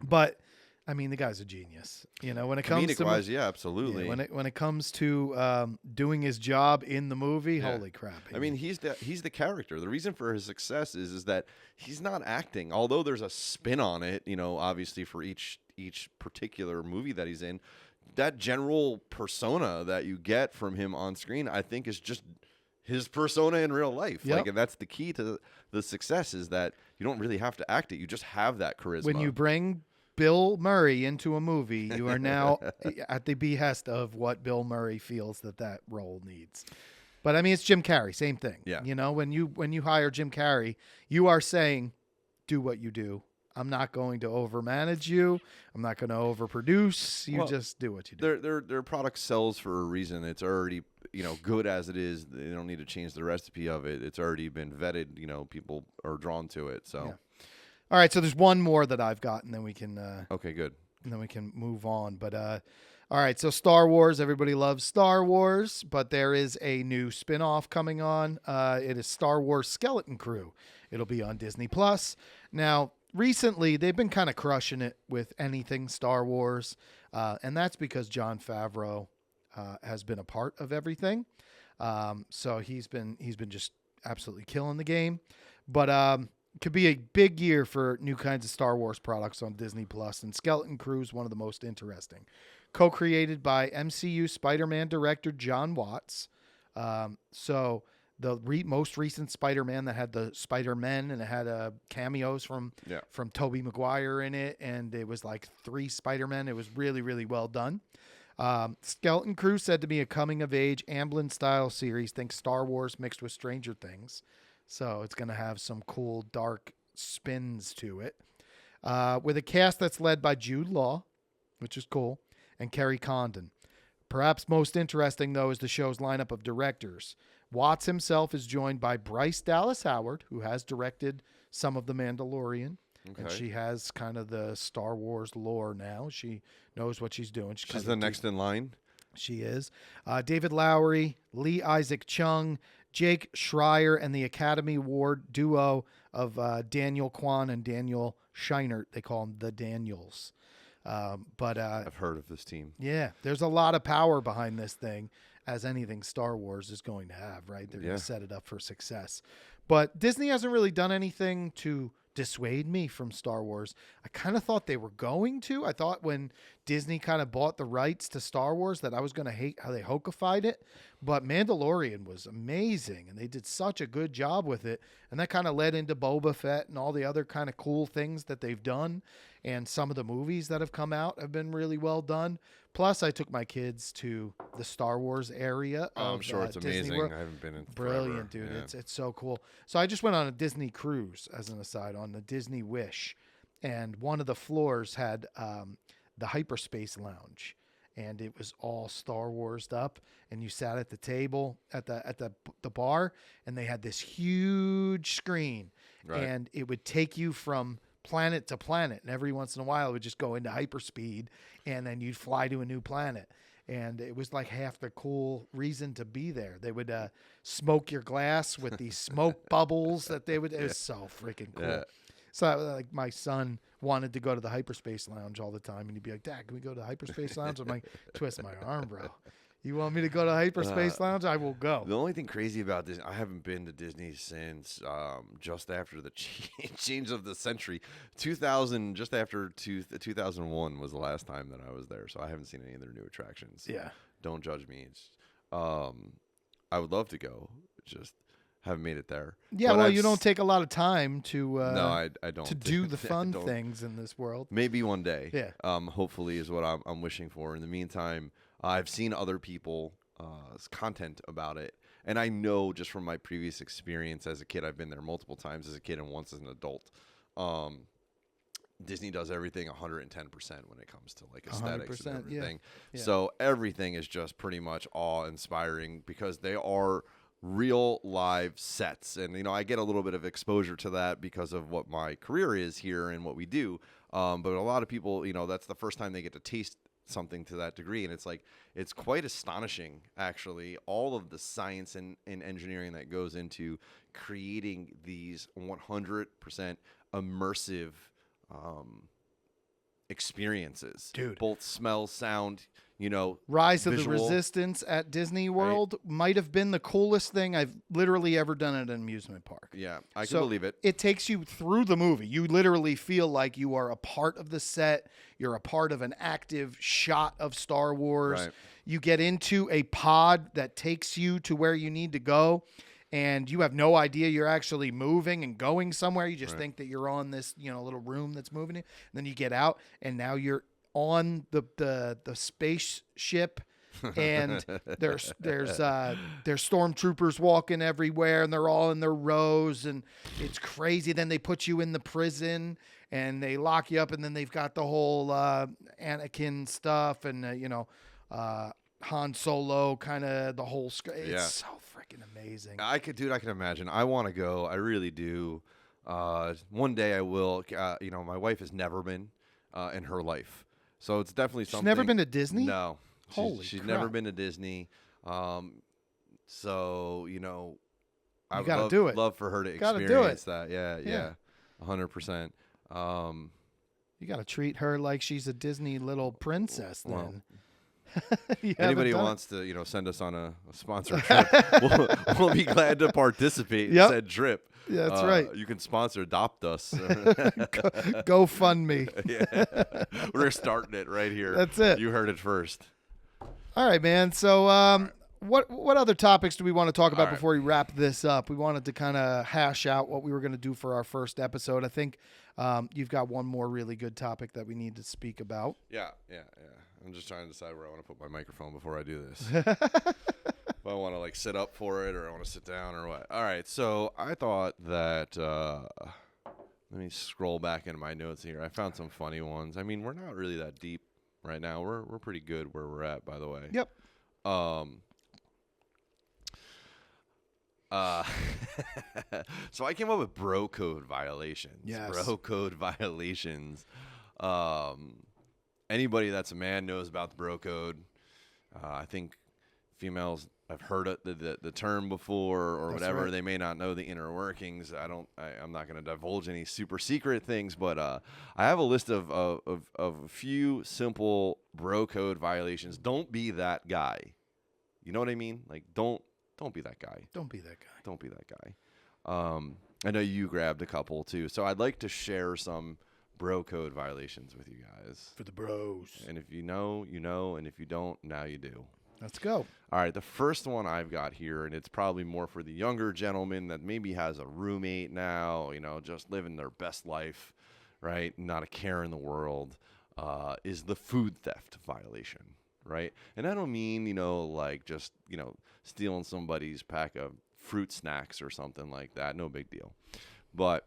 But I mean, the guy's a genius. When it comes to comedic-wise, absolutely. Yeah, when it comes to doing his job in the movie, holy crap! I mean, he's the character. The reason for his success is that he's not acting. Although there's a spin on it, obviously for each particular movie that he's in, that general persona that you get from him on screen, I think, is just his persona in real life. Yep. And that's the key to the success, is that you don't really have to act it. You just have that charisma. When you bring Bill Murray into a movie, you are now at the behest of what Bill Murray feels that role needs. But I mean, it's Jim Carrey, same thing. Yeah. When you hire Jim Carrey, you are saying, do what you do. I'm not going to overmanage you. I'm not going to overproduce. You just do what you do. Their product sells for a reason. It's already good as it is. They don't need to change the recipe of it. It's already been vetted. People are drawn to it. So. Yeah. All right, so there's one more that I've got, and then we can. Okay, good. And then we can move on. But all right, so Star Wars. Everybody loves Star Wars, but there is a new spinoff coming on. It is Star Wars Skeleton Crew. It'll be on Disney Plus. Now, recently they've been kind of crushing it with anything Star Wars, and that's because Jon Favreau has been a part of everything. So he's been just absolutely killing the game, but. Could be a big year for new kinds of Star Wars products on Disney Plus, and Skeleton Crew is one of the most interesting. Co-created by MCU Spider-Man director John Watts. So the most recent Spider-Man that had the Spider-Men, and it had cameos from Tobey Maguire in it, and it was like 3 Spider-Men. It was really, really well done. Skeleton Crew said to be a coming-of-age Amblin-style series. Think Star Wars mixed with Stranger Things. So it's going to have some cool, dark spins to it. With a cast that's led by Jude Law, which is cool, and Kerry Condon. Perhaps most interesting, though, is the show's lineup of directors. Watts himself is joined by Bryce Dallas Howard, who has directed some of The Mandalorian. Okay. And she has kind of the Star Wars lore now. She knows what she's doing. She's the next in line? She is. David Lowery, Lee Isaac Chung, Jake Schreier, and the Academy Award duo of Daniel Kwan and Daniel Scheinert. They call them the Daniels. But I've heard of this team. Yeah, there's a lot of power behind this thing, as anything Star Wars is going to have, right? They're going to set it up for success. But Disney hasn't really done anything to dissuade me from Star Wars. I kind of thought they were going to. I thought when Disney kind of bought the rights to Star Wars that I was going to hate how they hokeified it. But Mandalorian was amazing, and they did such a good job with it. And that kind of led into Boba Fett and all the other kind of cool things that they've done. And some of the movies that have come out have been really well done. Plus, I took my kids to the Star Wars area. I'm sure it's Disney amazing. World. I haven't been in Brilliant, forever. dude. Yeah. It's so cool. So I just went on a Disney cruise, as an aside, on the Disney Wish. And one of the floors had the hyperspace lounge. And it was all Star Wars'd up, and you sat at the table at the bar, and they had this huge screen, Right. and it would take you from planet to planet, and every once in a while it would just go into hyperspeed, and then you'd fly to a new planet. And it was like half the cool reason to be there. They would smoke your glass with these smoke bubbles that they would. It was so freaking cool. Yeah. So like my son wanted to go to the hyperspace lounge all the time, and he'd be like, "Dad, can we go to the hyperspace lounge?" I'm like, "Twist my arm, bro. You want me to go to hyperspace lounge? I will go." The only thing crazy about this, I haven't been to Disney since just after the change of the century. 2000, just after 2001 was the last time that I was there, so I haven't seen any of their new attractions. Yeah. Don't judge me. It's, I would love to go, just haven't made it there. Yeah, But well, I've you don't take a lot of time to No, I don't. to do the I fun don't. things in this world. Maybe one day. Yeah. Hopefully is what I'm wishing for. In the meantime, I've seen other people content about it, and I know just from my previous experience as a kid, I've been there multiple times as a kid and once as an adult. Disney does everything 110% when it comes to like aesthetics 100%, and everything. Yeah. So everything is just pretty much awe-inspiring because they are real live sets. And, you know, I get a little bit of exposure to that because of what my career is here and what we do. But a lot of people, you know, that's the first time they get to taste something to that degree. And it's like, it's quite astonishing, actually, all of the science and engineering that goes into creating these 100% immersive experiences. Dude. Both smell, sound, you know, Rise of the visual. Resistance at Disney World might have been the coolest thing I've literally ever done at an amusement park. Yeah, I can So believe it. It takes you through the movie. You literally feel like you are a part of the set. You're a part of an active shot of Star Wars. Right. You get into a pod that takes you to where you need to go, and you have no idea you're actually moving and going somewhere. You just think that you're on this, you know, little room that's moving you. And then you get out, and now you're on the spaceship. And there's stormtroopers walking everywhere, and they're all in their rows, and it's crazy. Then they put you in the prison, and they lock you up, and then they've got the whole Anakin stuff, and Han Solo, kind of the whole. It's so freaking amazing. I can imagine. I want to go. I really do. One day I will. You know, my wife has never been in her life, so it's definitely something. She's never been to Disney? No. Holy she's crap. never been to Disney. So, you know, I gotta would do it. love for her to Gotta do experience it. that. Yeah. 100%. You got to treat her like she's a Disney little princess then. Well, You haven't anybody who done it? wants to, you know, send us on a sponsor trip, we'll be glad to participate Yep. in said trip. Yeah, that's right. You can sponsor Adopt Us. Go fund me. Yeah. We're starting it right here. That's it. You heard it first. All right, man. So what other topics do we want to talk about All right. before we wrap this up? We wanted to kind of hash out what we were going to do for our first episode. I think you've got one more really good topic that we need to speak about. Yeah. I'm just trying to decide where I want to put my microphone before I do this. If I want to like sit up for it or I want to sit down or what. All right. So I thought that let me scroll back into my notes here. I found some funny ones. I mean, we're not really that deep right now. We're pretty good where we're at, by the way. Yep. So I came up with bro code violations. Yes. Bro code violations. Anybody that's a man knows about the bro code. I think females have heard the term before or That's whatever. right. They may not know the inner workings. I'm not going to divulge any super secret things, but I have a list of a few simple bro code violations. Don't be that guy. You know what I mean? Like don't be that guy. Don't be that guy. Don't be that guy. I know you grabbed a couple too, so I'd like to share some bro code violations with you guys. For the bros. And if you know, you know, and if you don't, now you do. Let's go. All right, the first one I've got here, and it's probably more for the younger gentleman that maybe has a roommate now, just living their best life, right? Not a care in the world, is the food theft violation, right? And I don't mean, like just, stealing somebody's pack of fruit snacks or something like that. No big deal. But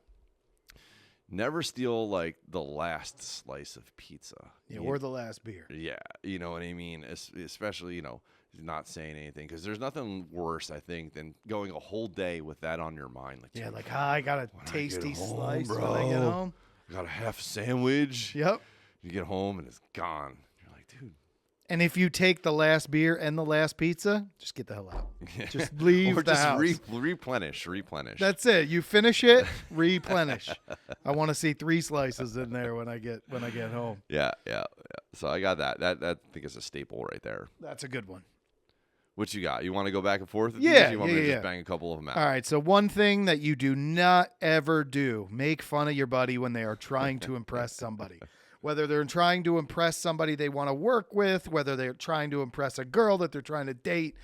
never steal, like, the last slice of pizza. Yeah, or the last beer. Yeah, you know what I mean? Especially, not saying anything. Because there's nothing worse, I think, than going a whole day with that on your mind. Like, yeah, like, I got a tasty slice when I get home. I got a half sandwich. Yep. You get home and it's gone. You're like, dude. And if you take the last beer and the last pizza, just get the hell out. Just leave or the just house. Replenish. That's it. You finish it, replenish. I want to see 3 slices in there when I get home. Yeah. So I got that. That I think is a staple right there. That's a good one. What you got? You want to go back and forth with Yeah, these? You want me to yeah. just bang a couple of them out? All right. So one thing that you do not ever do, make fun of your buddy when they are trying to impress somebody. Whether they're trying to impress somebody they want to work with, whether they're trying to impress a girl that they're trying to date,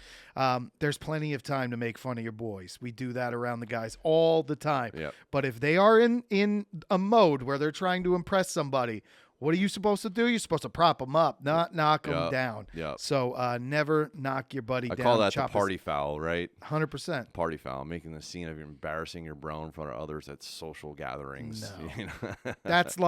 there's plenty of time to make fun of your boys. We do that around the guys all the time. Yep. But if they are in a mode where they're trying to impress somebody, what are you supposed to do? You're supposed to prop them up, not knock them down. Yep. So never knock your buddy down. I call that the party foul, right? 100%. Party foul, making the scene of embarrassing your bro in front of others at social gatherings. No. That's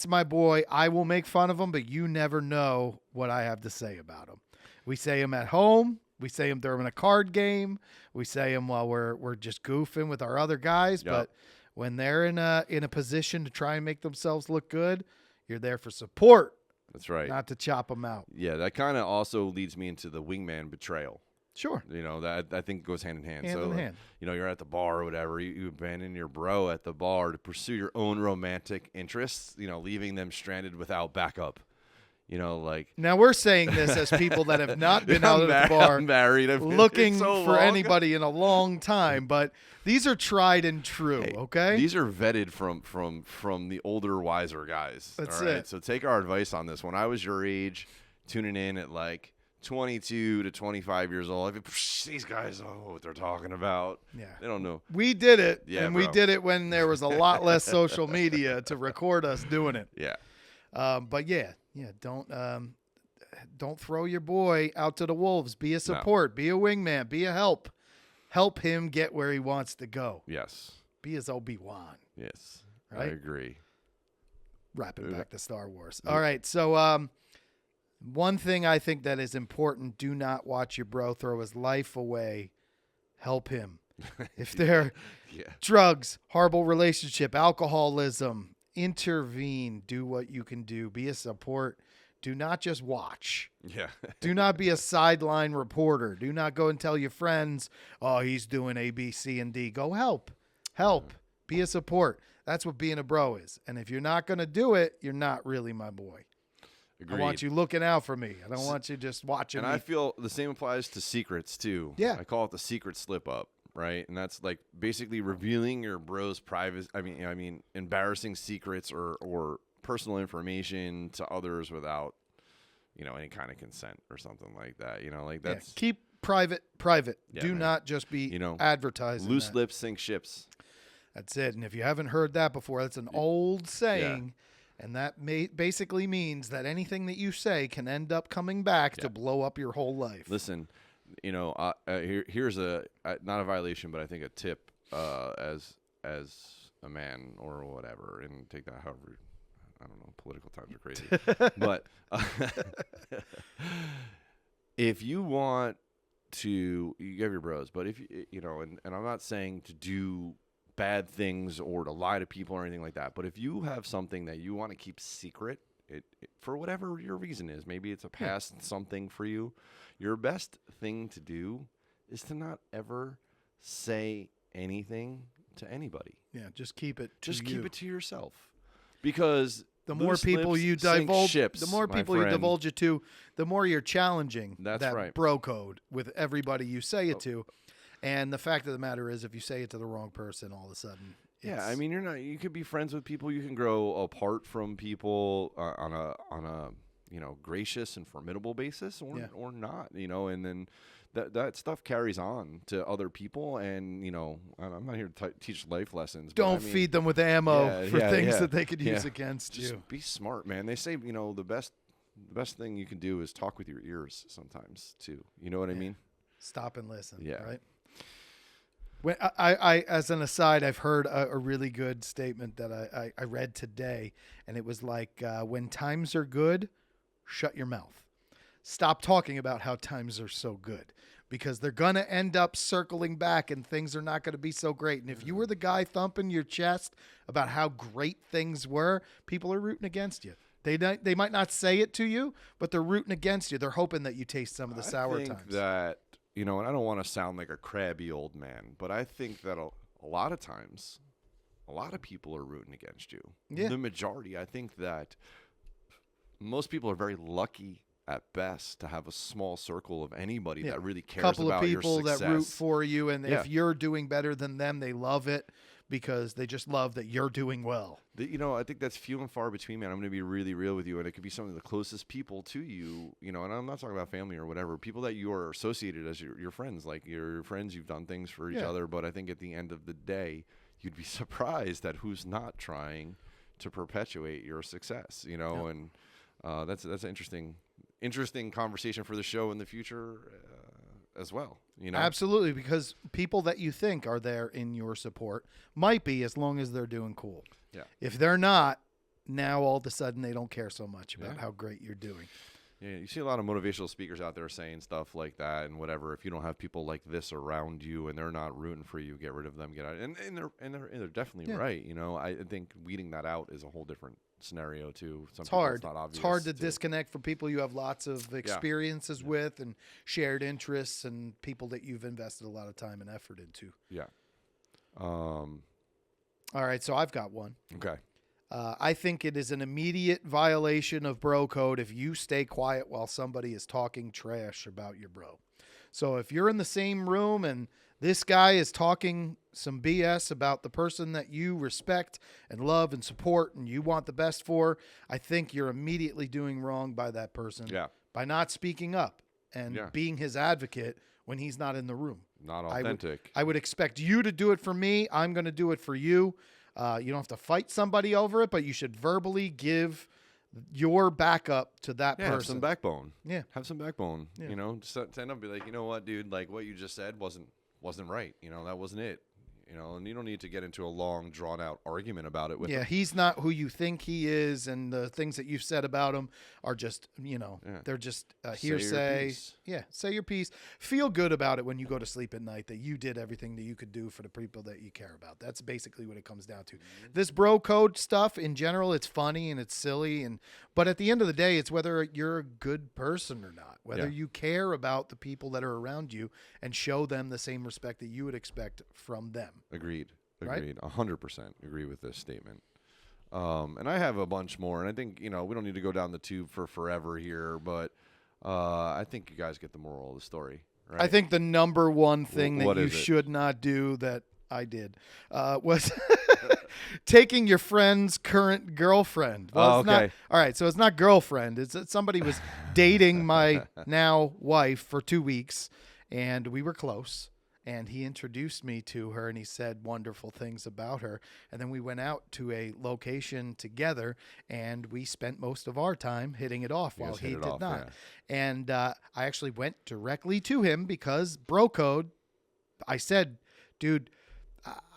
my boy. I will make fun of him, but you never know what I have to say about him. We say him at home. We say him during a card game. We say him while we're just goofing with our other guys. Yep. But when they're in a position to try and make themselves look good, you're there for support. That's right. Not to chop them out. Yeah, that kind of also leads me into the wingman betrayal. Sure. That I think goes hand in hand. Hand in hand. You're at the bar or whatever. You abandon your bro at the bar to pursue your own romantic interests, leaving them stranded without backup. Now we're saying this as people that have not been out of the bar I'm married. I've been looking so for long. anybody in a long time, but these are tried and true, okay? These are vetted from the older, wiser guys. That's all right? it. So take our advice on this. When I was your age, tuning in at like 22 to 25 years old, these guys don't know what they're talking about. Yeah. They don't know. We did it, Yeah, and bro. we did it when there was a lot less social media to record us doing it. Yeah. But don't throw your boy out to the wolves. Be a support. Be a wingman. Be a help. Help him get where he wants to go. Yes. Be his Obi-Wan. Yes. Right? I agree. Wrapping back to Star Wars. All right. So one thing I think that is important, do not watch your bro throw his life away. Help him. If they're drugs, horrible relationship, alcoholism, intervene. Do what you can do. Be a support. Do not just watch. Yeah. Do not be a sideline reporter. Do not go and tell your friends, oh, he's doing A, B, C, and D. Go help. Help. Be a support. That's what being a bro is. And if you're not going to do it, you're not really my boy. Agreed. I want you looking out for me. I don't want you just watching me. I feel the same applies to secrets, too. Yeah. I call it the secret slip-up, right? And that's like basically revealing your bro's private, I mean, embarrassing secrets or personal information to others without, any kind of consent or something like that. That's keep private. Yeah, Do man. not just be advertising. Loose that. lips sink ships. That's it. And if you haven't heard that before, that's an old saying. And that basically means that anything that you say can end up coming back to blow up your whole life. Listen, here's not a violation, but I think a tip as a man or whatever, and take that however. I don't know. Political times are crazy, but if you want to, you have your bros. But if and I'm not saying to do bad things or to lie to people or anything like that. But if you have something that you want to keep secret, for whatever your reason is, maybe it's a past something for you, your best thing to do is to not ever say anything to anybody. Yeah, just keep it. Keep it to yourself, because the more people you divulge, the more people you divulge it to, the more you're challenging that bro code with everybody you say it to. And the fact of the matter is, if you say it to the wrong person, all of a sudden, you could be friends with people. You can grow apart from people on a gracious and formidable basis or not, and then that stuff carries on to other people. And, I'm not here to teach life lessons. Don't feed them with ammo for things that they could use against Just you. Be smart, man. They say, the best thing you can do is talk with your ears sometimes too. You know what I mean? Stop and listen. Yeah. Right. When I as an aside, I've heard a really good statement that I read today, and it was like, when times are good, shut your mouth. Stop talking about how times are so good, because they're going to end up circling back and things are not going to be so great. And if you were the guy thumping your chest about how great things were, people are rooting against you. They might not say it to you, but they're rooting against you. They're hoping that you taste some of the sour times. I think that, and I don't want to sound like a crabby old man, but I think that a lot of times, a lot of people are rooting against you. Yeah. The majority. I think that most people are very lucky at best to have a small circle of anybody that really cares about your success. Couple of people that root for you, and if you're doing better than them, they love it because they just love that you're doing well. I think that's few and far between, man. I'm going to be really real with you, and it could be some of the closest people to you, and I'm not talking about family or whatever, people that you are associated as your friends, like your friends, you've done things for each other, but I think at the end of the day, you'd be surprised at who's not trying to perpetuate your success, and that's an interesting conversation for the show in the future as well. Absolutely, because people that you think are there in your support might be, as long as they're doing cool. Yeah. If they're not, now all of a sudden they don't care so much about how great you're doing. Yeah, you see a lot of motivational speakers out there saying stuff like that and whatever. If you don't have people like this around you and they're not rooting for you, get rid of them. Get out. And they're definitely right. I think weeding that out is a whole different scenario too. It's hard. It's hard to disconnect from people you have lots of experiences with and shared interests and people that you've invested a lot of time and effort into. Yeah. All right, so I've got one. Okay. I think it is an immediate violation of bro code if you stay quiet while somebody is talking trash about your bro. So if you're in the same room and this guy is talking some BS about the person that you respect and love and support and you want the best for, I think you're immediately doing wrong by that person by not speaking up and being his advocate when he's not in the room. Not authentic. I would expect you to do it for me. I'm going to do it for you. You don't have to fight somebody over it, but you should verbally give your backup to that person. Have some backbone. Yeah. Have some backbone. Just stand up and be like, you know what, dude, like what you just said wasn't right. That wasn't it. And you don't need to get into a long, drawn-out argument about it with him. He's not who you think he is, and the things that you've said about him are just, they're just hearsay. Say your piece. Feel good about it when you go to sleep at night that you did everything that you could do for the people that you care about. That's basically what it comes down to. Mm-hmm. This bro code stuff, in general, it's funny and it's silly, but at the end of the day, it's whether you're a good person or not, whether you care about the people that are around you and show them the same respect that you would expect from them. Agreed. 100% agree with this statement. And I have a bunch more, and I think, we don't need to go down the tube for forever here, but I think you guys get the moral of the story, right? I think the number one thing that you should not do that I did was taking your friend's current girlfriend. Well, it's not, all right, so it's not girlfriend. It's somebody was dating my now wife for 2 weeks, and we were close. And he introduced me to her, and he said wonderful things about her. And then we went out to a location together, and we spent most of our time hitting it off while he did not. Yeah. And I actually went directly to him because bro code. I said, dude,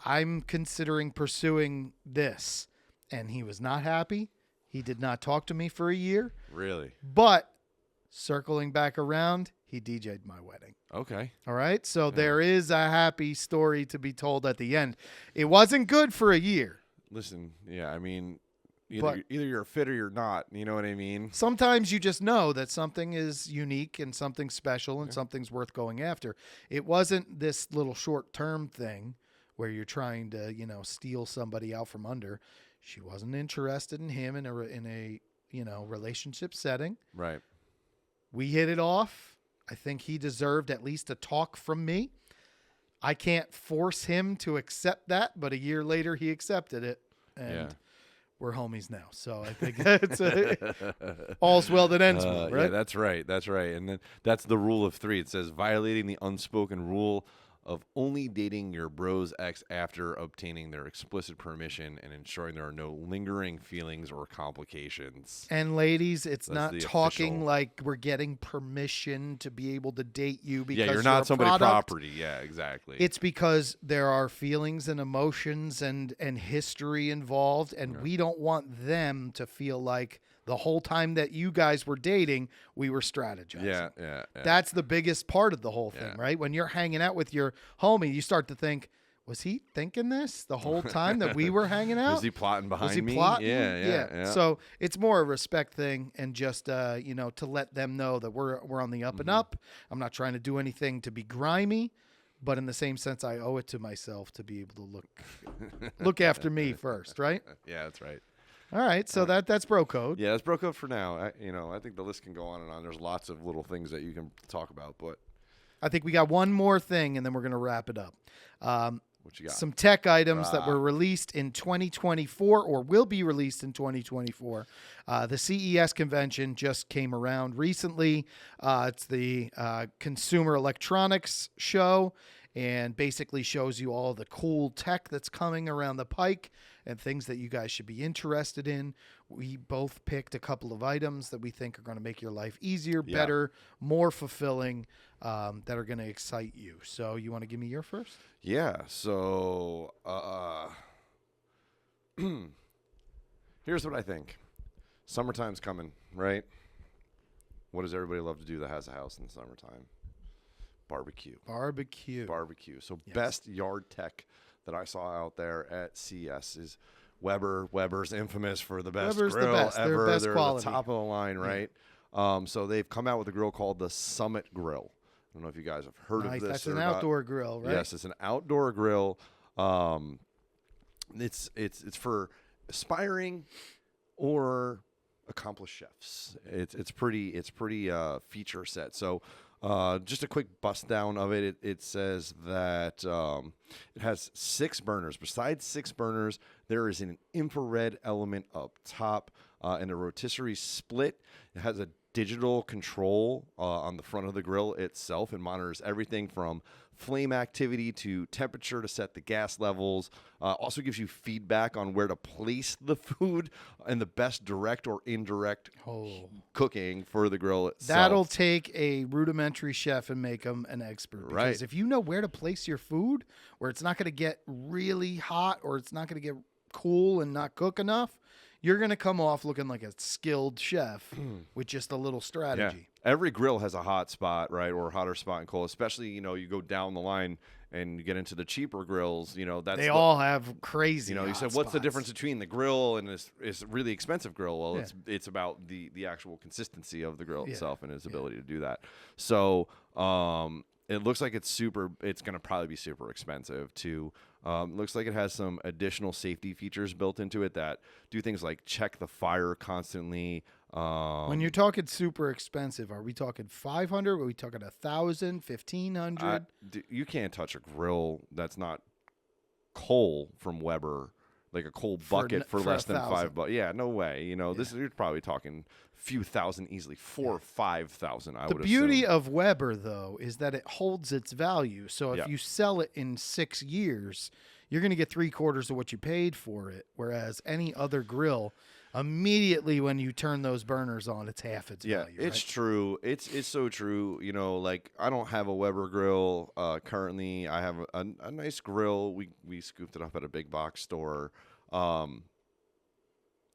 I'm considering pursuing this. And he was not happy. He did not talk to me for a year. Really? But circling back around, he DJ'd my wedding. Okay. All right. So there is a happy story to be told at the end. It wasn't good for a year. Listen, I mean, either you're fit or you're not. You know what I mean? Sometimes you just know that something is unique and something's special and something's worth going after. It wasn't this little short-term thing where you're trying to, steal somebody out from under. She wasn't interested in him in a relationship setting. Right. We hit it off. I think he deserved at least a talk from me. I can't force him to accept that, but a year later he accepted it. And we're homies now. So I think it's all's well that ends well, right? Yeah, that's right. That's right. And then that's the rule of 3. It says violating the unspoken rule of only dating your bro's ex after obtaining their explicit permission and ensuring there are no lingering feelings or complications. And ladies, it's That's not the talking official. like we're getting permission to be able to date you because Yeah, you're not a somebody's product. property. Yeah, exactly. It's because there are feelings and emotions and history involved, and we don't want them to feel like the whole time that you guys were dating, we were strategizing. yeah. That's the biggest part of the whole thing, Yeah. right? When you're hanging out with your homie, you start to think, was he thinking this the whole time that we were hanging out? Was he plotting behind Was he me? plotting? Yeah. So it's more a respect thing, and just to let them know that we're on the up and up. I'm not trying to do anything to be grimy, but in the same sense, I owe it to myself to be able to look after me first, right? Yeah, that's right. All right, so that's bro code. Yeah, that's broke up for now. I think the list can go on and on. There's lots of little things that you can talk about, but I think we got one more thing, and then we're gonna wrap it up. what you got? Some tech items that were released in 2024 or will be released in 2024. The CES convention just came around recently. It's the Consumer Electronics Show, and basically shows you all the cool tech that's coming around the pike and things that you guys should be interested in. We both picked a couple of items that we think are going to make your life easier, better, more fulfilling, that are going to excite you. So you want to give me your first? Yeah. So here's what I think. Summertime's coming, right? What does everybody love to do that has a house in the summertime? Barbecue. So best yard tech that I saw out there at CES is Weber. Weber's infamous for the best Weber's the grill best. ever. They're best They're quality. the top of the line, right? So they've come out with a grill called the Summit Grill. I don't know if you guys have heard of this. That's or an not. outdoor grill, right? Yes, it's an outdoor grill. It's for aspiring or accomplished chefs. It's pretty feature set. So just a quick bust down of it. It says that it has 6 burners. Besides 6 burners, there is an infrared element up top and a rotisserie split. It has a digital control on the front of the grill itself. It monitors everything from flame activity to temperature to set the gas levels. Also gives you feedback on where to place the food and the best direct or indirect cooking for the grill itself. That'll take a rudimentary chef and make them an expert. Because Right. if you know where to place your food, where it's not going to get really hot or it's not going to get cool and not cook enough, you're going to come off looking like a skilled chef with just a little strategy. Every grill has a hot spot, right, or a hotter spot and cold. Especially, you go down the line and you get into the cheaper grills. That's all have crazy. you hot said, what's the spots. difference between the grill and this really expensive grill? Well, it's about the actual consistency of the grill itself and its ability to do that. So it looks like it's going to probably be super expensive too. Looks like it has some additional safety features built into it that do things like check the fire constantly. When you're talking super expensive, are we talking 500? Are we talking 1,000, 1,500? You can't touch a grill that's not coal from Weber, like a coal bucket for less than $5. Yeah, no way. This you're probably talking few thousand easily, 4,000 or 5,000. I would assume. The beauty of Weber, though, is that it holds its value. So if you sell it in 6 years, you're going to get 3/4 of what you paid for it. Whereas any other grill, immediately when you turn those burners on, it's half its value. Yeah, it's right? true. It's so true. Like I don't have a Weber grill currently. I have a nice grill. We scooped it up at a big box store.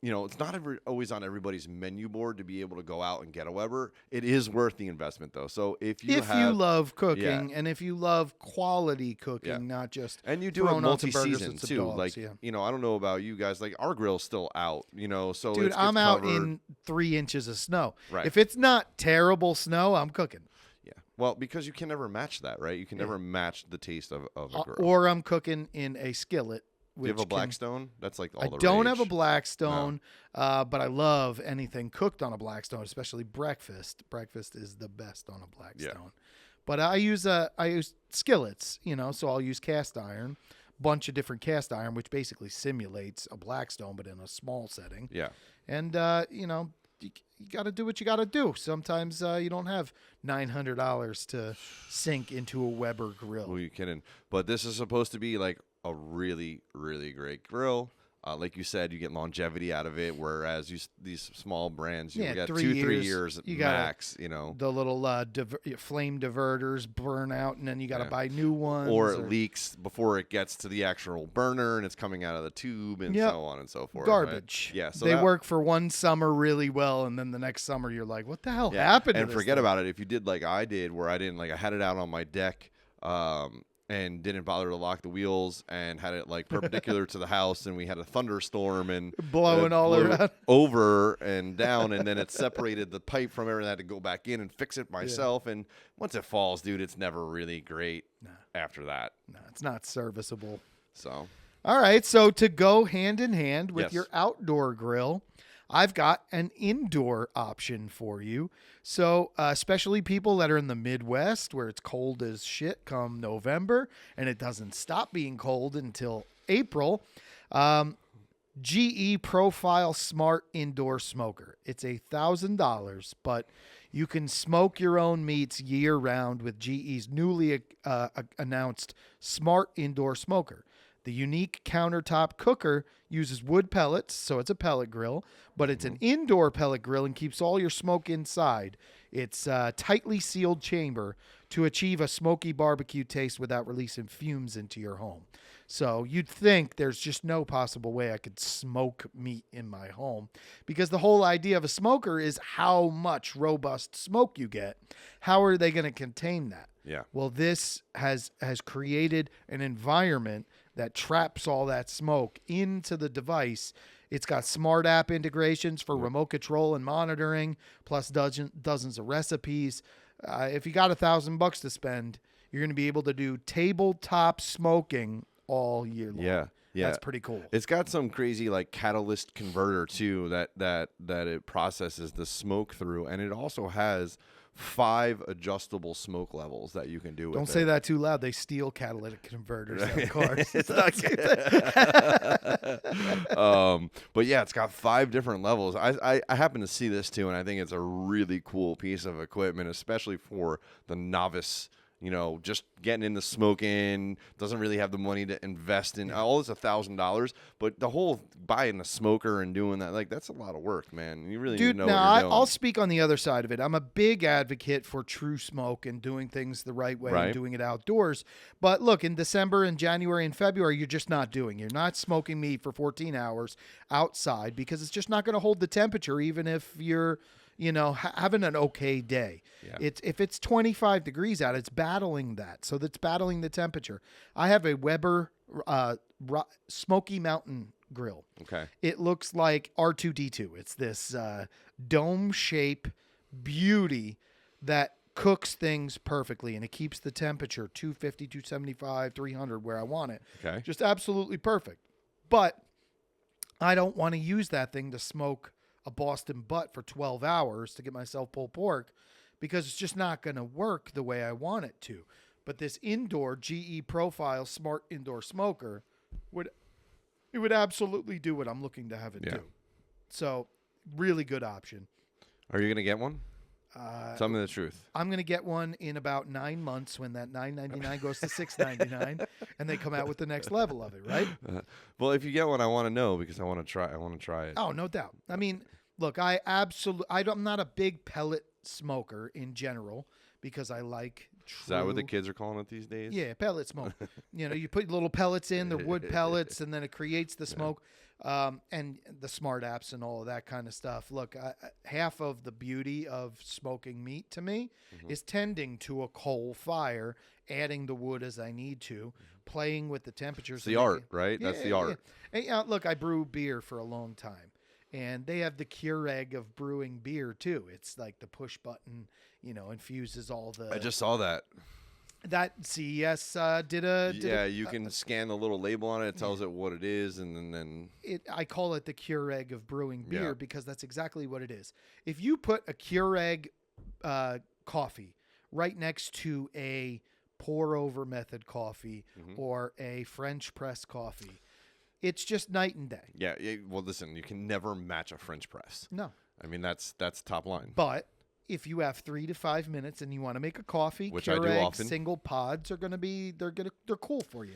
It's not always on everybody's menu board to be able to go out and get a Weber. It is worth the investment, though. So if you love cooking and if you love quality cooking, not just and you do a multi-season too. Dogs, I don't know about you guys. Like our grill's still out. So dude, I'm out in 3 inches of snow. Right. If it's not terrible snow, I'm cooking. Yeah. Well, because you can never match that, right? You can never match the taste of a grill. Or I'm cooking in a skillet. Do you have a Blackstone? That's like all the rage. I don't have a Blackstone, but I love anything cooked on a Blackstone, especially breakfast. Breakfast is the best on a Blackstone. But I use skillets, so I'll use cast iron. bunch of different cast iron, which basically simulates a Blackstone, but in a small setting. Yeah. And, you know, you got to do what you got to do. Sometimes you don't have $900 to sink into a Weber grill. Who are you kidding? But this is supposed to be like a really, really great grill. Like you said, you get longevity out of it, whereas these small brands, you get 3 years max. You know, the little flame diverters burn out, and then you got to buy new ones, or it leaks before it gets to the actual burner, and it's coming out of the tube, and so on and so forth. Garbage. Right? Yeah, so they work for one summer really well, and then the next summer you're like, what the hell happened? And to forget this about it. If you did like I did, where I had it out on my deck. And didn't bother to lock the wheels and had it like perpendicular to the house, and we had a thunderstorm and blowing all around over and down, and then it separated the pipe from everything. I had to go back in and fix it myself. And once it falls, dude, it's never really great after that. No, it's not serviceable. So, all right. So to go hand in hand with your outdoor grill, I've got an indoor option for you. So especially people that are in the Midwest where it's cold as shit come November and it doesn't stop being cold until April, GE Profile Smart Indoor Smoker. It's $1,000, but you can smoke your own meats year round with GE's newly announced Smart Indoor Smoker. The unique countertop cooker uses wood pellets, so it's a pellet grill, but it's an indoor pellet grill and keeps all your smoke inside. It's a tightly sealed chamber to achieve a smoky barbecue taste without releasing fumes into your home. So you'd think there's just no possible way I could smoke meat in my home, because the whole idea of a smoker is how much robust smoke you get. How are they going to contain that? Yeah. Well, this has created an environment that traps all that smoke into the device. It's got smart app integrations for remote control and monitoring, plus dozens of recipes. If you got $1,000 to spend, you're going to be able to do tabletop smoking all year long. Yeah. That's pretty cool. It's got some crazy like catalyst converter too that it processes the smoke through, and it also has 5 adjustable smoke levels that you can do with Don't it. say that too loud. They steal catalytic converters out of cars. It's not but yeah, it's got 5 different levels. I happen to see this too, and I think it's a really cool piece of equipment, especially for the novice. You know, just getting into smoking, doesn't really have the money to invest in. All it's $1,000, but the whole buying a smoker and doing that, like, that's a lot of work, man. You really need to know what you're doing. I'll speak on the other side of it. I'm a big advocate for true smoke and doing things the right way and doing it outdoors. But look, in December and January and February, you're just not doing. You're not smoking meat for 14 hours outside because it's just not going to hold the temperature, even if you're having an okay day. Yeah. If it's 25 degrees out, it's battling that. So that's battling the temperature. I have a Weber Smoky Mountain grill. Okay. It looks like R2-D2. It's this dome shape beauty that cooks things perfectly, and it keeps the temperature 250, 275, 300 where I want it. Okay. Just absolutely perfect. But I don't want to use that thing to smoke a Boston butt for 12 hours to get myself pulled pork, because it's just not going to work the way I want it to. But this indoor GE Profile Smart Indoor Smoker would absolutely do what I'm looking to have it do. So really good option. Are you going to get one? Tell me the truth. I'm going to get one in about 9 months when that $9.99 goes to $6.99 and they come out with the next level of it, right? Well, if you get one, I want to know, because I want to try it. Oh, no doubt. I mean, look, I'm not a big pellet smoker in general, because I like Is that what the kids are calling it these days? Yeah, pellet smoke. You put little pellets in, they're wood pellets, and then it creates the smoke, and the smart apps and all of that kind of stuff. Look, half of the beauty of smoking meat to me is tending to a coal fire, adding the wood as I need to, playing with the temperatures. It's the art, right? That's the art. Yeah. And, look, I brew beer for a long time. And they have the Keurig of brewing beer too. It's like the push button, infuses all the. I just saw that. That CES you can scan the little label on it. It tells it what it is, and then I call it the Keurig of brewing beer because that's exactly what it is. If you put a Keurig coffee right next to a pour over method coffee or a French press coffee. It's just night and day. Yeah. Well, listen, you can never match a French press. No. I mean, that's top line. But if you have 3 to 5 minutes and you want to make a coffee, which I do Keurig often, single pods are going to be they're cool for you.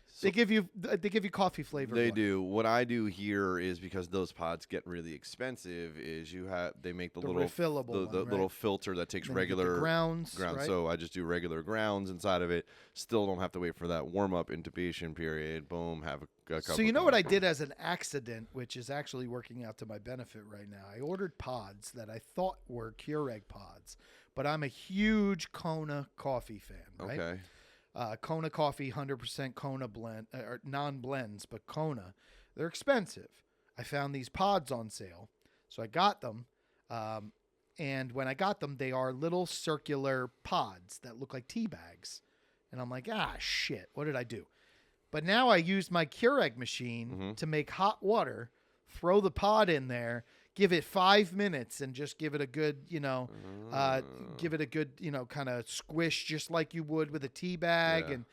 So they give you coffee flavor. They do. What I do here is, because those pods get really expensive, is they make the little refillable the little filter that takes then regular grounds. Right? So I just do regular grounds inside of it. Still don't have to wait for that warm up intubation period. Boom, have a cup. So you know what I did as an accident, which is actually working out to my benefit right now. I ordered pods that I thought were Keurig pods, but I'm a huge Kona coffee fan. Right? Okay. Kona coffee, 100% Kona blend, or non-blends, but Kona. They're expensive. I found these pods on sale, so I got them. And when I got them, they are little circular pods that look like tea bags. And I'm like, shit, what did I do? But now I used my Keurig machine to make hot water, throw the pod in there, give it 5 minutes, and just give it a good, kind of squish, just like you would with a tea bag, and,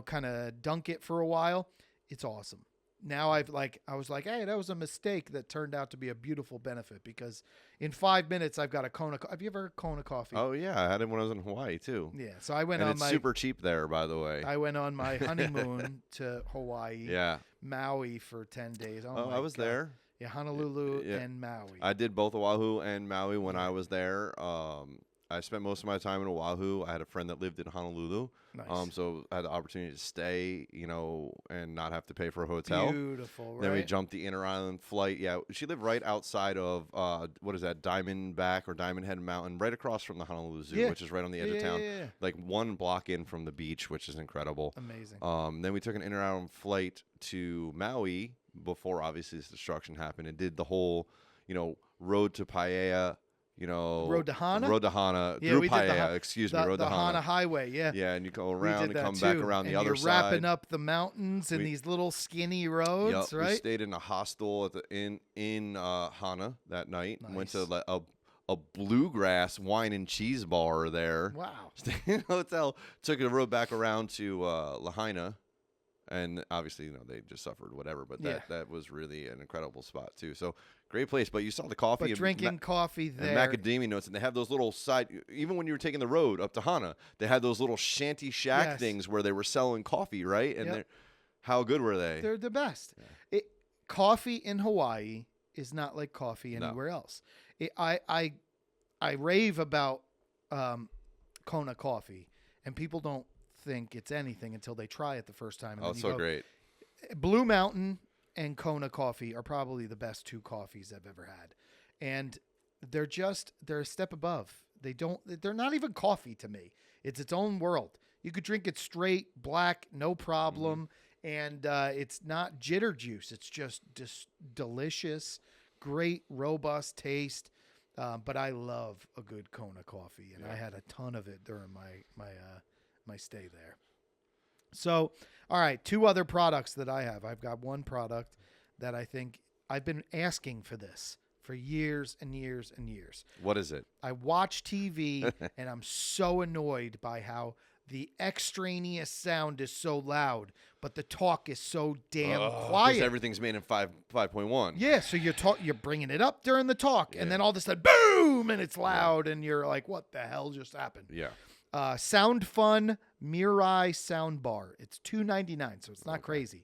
kind of dunk it for a while. It's awesome. Now I was like, hey, that was a mistake that turned out to be a beautiful benefit, because in 5 minutes I've got a Kona. Have you ever heard Kona coffee? Oh yeah, I had it when I was in Hawaii too. Yeah, so I went and on it's super cheap there, by the way. I went on my honeymoon to Hawaii, Maui for 10 days. Oh I was there. Yeah, Honolulu and Maui. I did both Oahu and Maui when I was there. I spent most of my time in Oahu. I had a friend that lived in Honolulu. Nice. So I had the opportunity to stay, and not have to pay for a hotel. Beautiful, right? Then we jumped the inter-island flight. Yeah, she lived right outside of, what is that, Diamondback or Diamond Head Mountain, right across from the Honolulu Zoo, which is right on the edge of town. Yeah. Like 1 block in from the beach, which is incredible. Amazing. Then we took an inter-island flight to Maui before, obviously, this destruction happened, and did the whole, road to Paia, Road to Hana? Road to Hana. Yeah, through we Paia, did Road the to Hana Highway, yeah. Yeah, and you go around and come back around the other you're side. wrapping up the mountains and these little skinny roads, right? We stayed in a hostel in Hana that night. Nice. Went to a bluegrass wine and cheese bar there. Wow. Stayed in a hotel. Took the road back around to Lahaina. And obviously, they just suffered whatever, but that was really an incredible spot too. So great place. But you saw the coffee. But drinking coffee there. And macadamia nuts. And they have those little even when you were taking the road up to Hana, they had those little shanty shack things where they were selling coffee, right? And how good were they? They're the best. Yeah. Coffee in Hawaii is not like coffee anywhere else. I rave about Kona coffee, and people don't think it's anything until they try it the first time. And so great. Blue Mountain and Kona coffee are probably the best 2 coffees I've ever had. And they're a step above. They're not even coffee to me. It's its own world. You could drink it straight, black, no problem. And it's not jitter juice. It's just delicious, great, robust taste. But I love a good Kona coffee, and I had a ton of it during my stay there. So, all right, 2 other products that I have. I've got one product that I think I've been asking for this for years and years and years. What is it? I watch TV and I'm so annoyed by how the extraneous sound is so loud, but the talk is so damn quiet. Because everything's made in 5.1. Yeah, so you're bringing it up during the talk, and then all of a sudden, boom, and it's loud, and you're like, what the hell just happened? Yeah. Sound Fun Mirai sound bar. It's $2.99, so it's not crazy.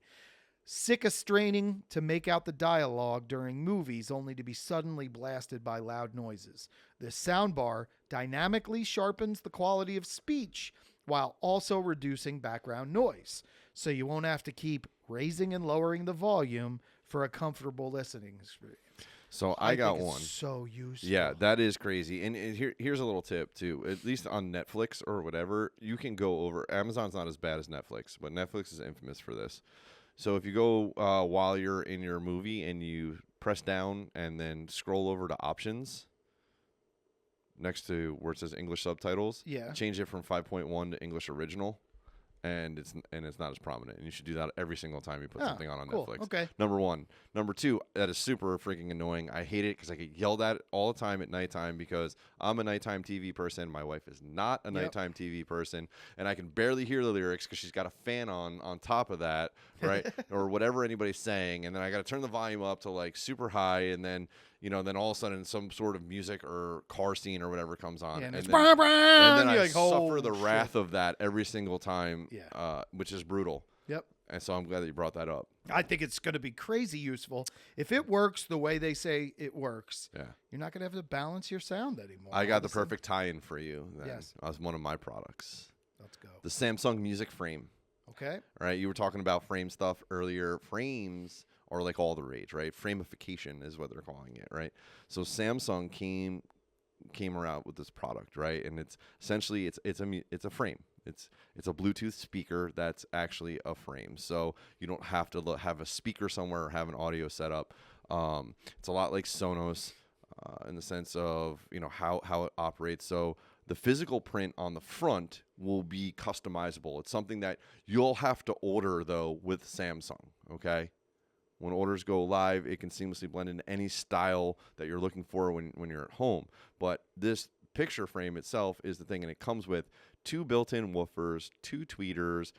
Sick of straining to make out the dialogue during movies only to be suddenly blasted by loud noises. This sound bar dynamically sharpens the quality of speech while also reducing background noise, so you won't have to keep raising and lowering the volume for a comfortable listening experience. So I got think one. It's so useful. Yeah, that is crazy. And here's a little tip too. At least on Netflix or whatever, you can go over. Amazon's not as bad as Netflix, but Netflix is infamous for this. So if you go while you're in your movie and you press down and then scroll over to options next to where it says English subtitles, change it from 5.1 to English original. and it's not as prominent. And you should do that every single time you put something on cool. Netflix. Okay. Number one. Number two, that is super freaking annoying. I hate it because I get yelled at all the time at nighttime because I'm a nighttime TV person. My wife is not a nighttime TV person, and I can barely hear the lyrics because she's got a fan on top of that, right? Or whatever anybody's saying, and then I got to turn the volume up to like super high, and then then all of a sudden some sort of music or car scene or whatever comes on, and then I like, suffer the wrath of that every single time, which is brutal. Yep. And so I'm glad that you brought that up. I think it's going to be crazy useful. If it works the way they say it works, you're not going to have to balance your sound anymore. I got the perfect tie-in for you then. Yes. That was one of my products. Let's go. The Samsung Music Frame. Okay. All right, you were talking about frame stuff earlier. Frames are like all the rage, right? Framification is what they're calling it, right? So Samsung came around with this product, right? And it's essentially it's a frame. It's a Bluetooth speaker that's actually a frame. So you don't have to have a speaker somewhere or have an audio setup. It's a lot like Sonos in the sense of how it operates. So the physical print on the front will be customizable. It's something that you'll have to order though with Samsung. Okay. When orders go live, it can seamlessly blend into any style that you're looking for when you're at home. But this picture frame itself is the thing, and it comes with 2 built-in woofers, 2 tweeters,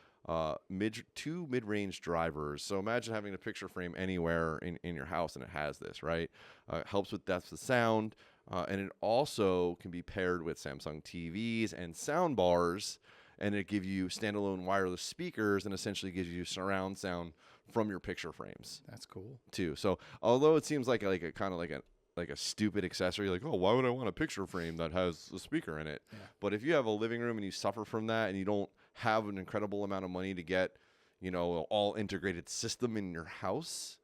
2 mid-range drivers. So imagine having a picture frame anywhere in your house, and it has this, right? It helps with depth of sound, and it also can be paired with Samsung TVs and sound bars, and it gives you standalone wireless speakers and essentially gives you surround sound from your picture frames. That's cool too. So although it seems like a kind of like a stupid accessory, like, oh, why would I want a picture frame that has a speaker in it? Yeah. But if you have a living room and you suffer from that and you don't have an incredible amount of money to get, an all integrated system in your house,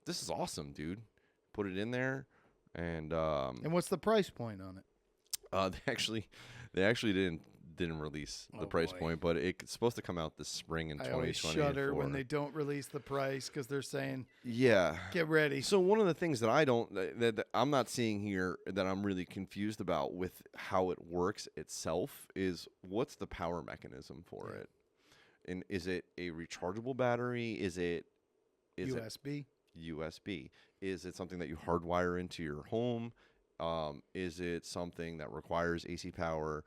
this is awesome, dude. Put it in there, and what's the price point on it? They actually didn't release the price point, but it's supposed to come out this spring in 2024. I always shudder when they don't release the price because they're saying, get ready. So one of the things that I'm not seeing here that I'm really confused about with how it works itself is what's the power mechanism for it? And is it a rechargeable battery? Is it USB? USB. Is it something that you hardwire into your home? Is it something that requires AC power?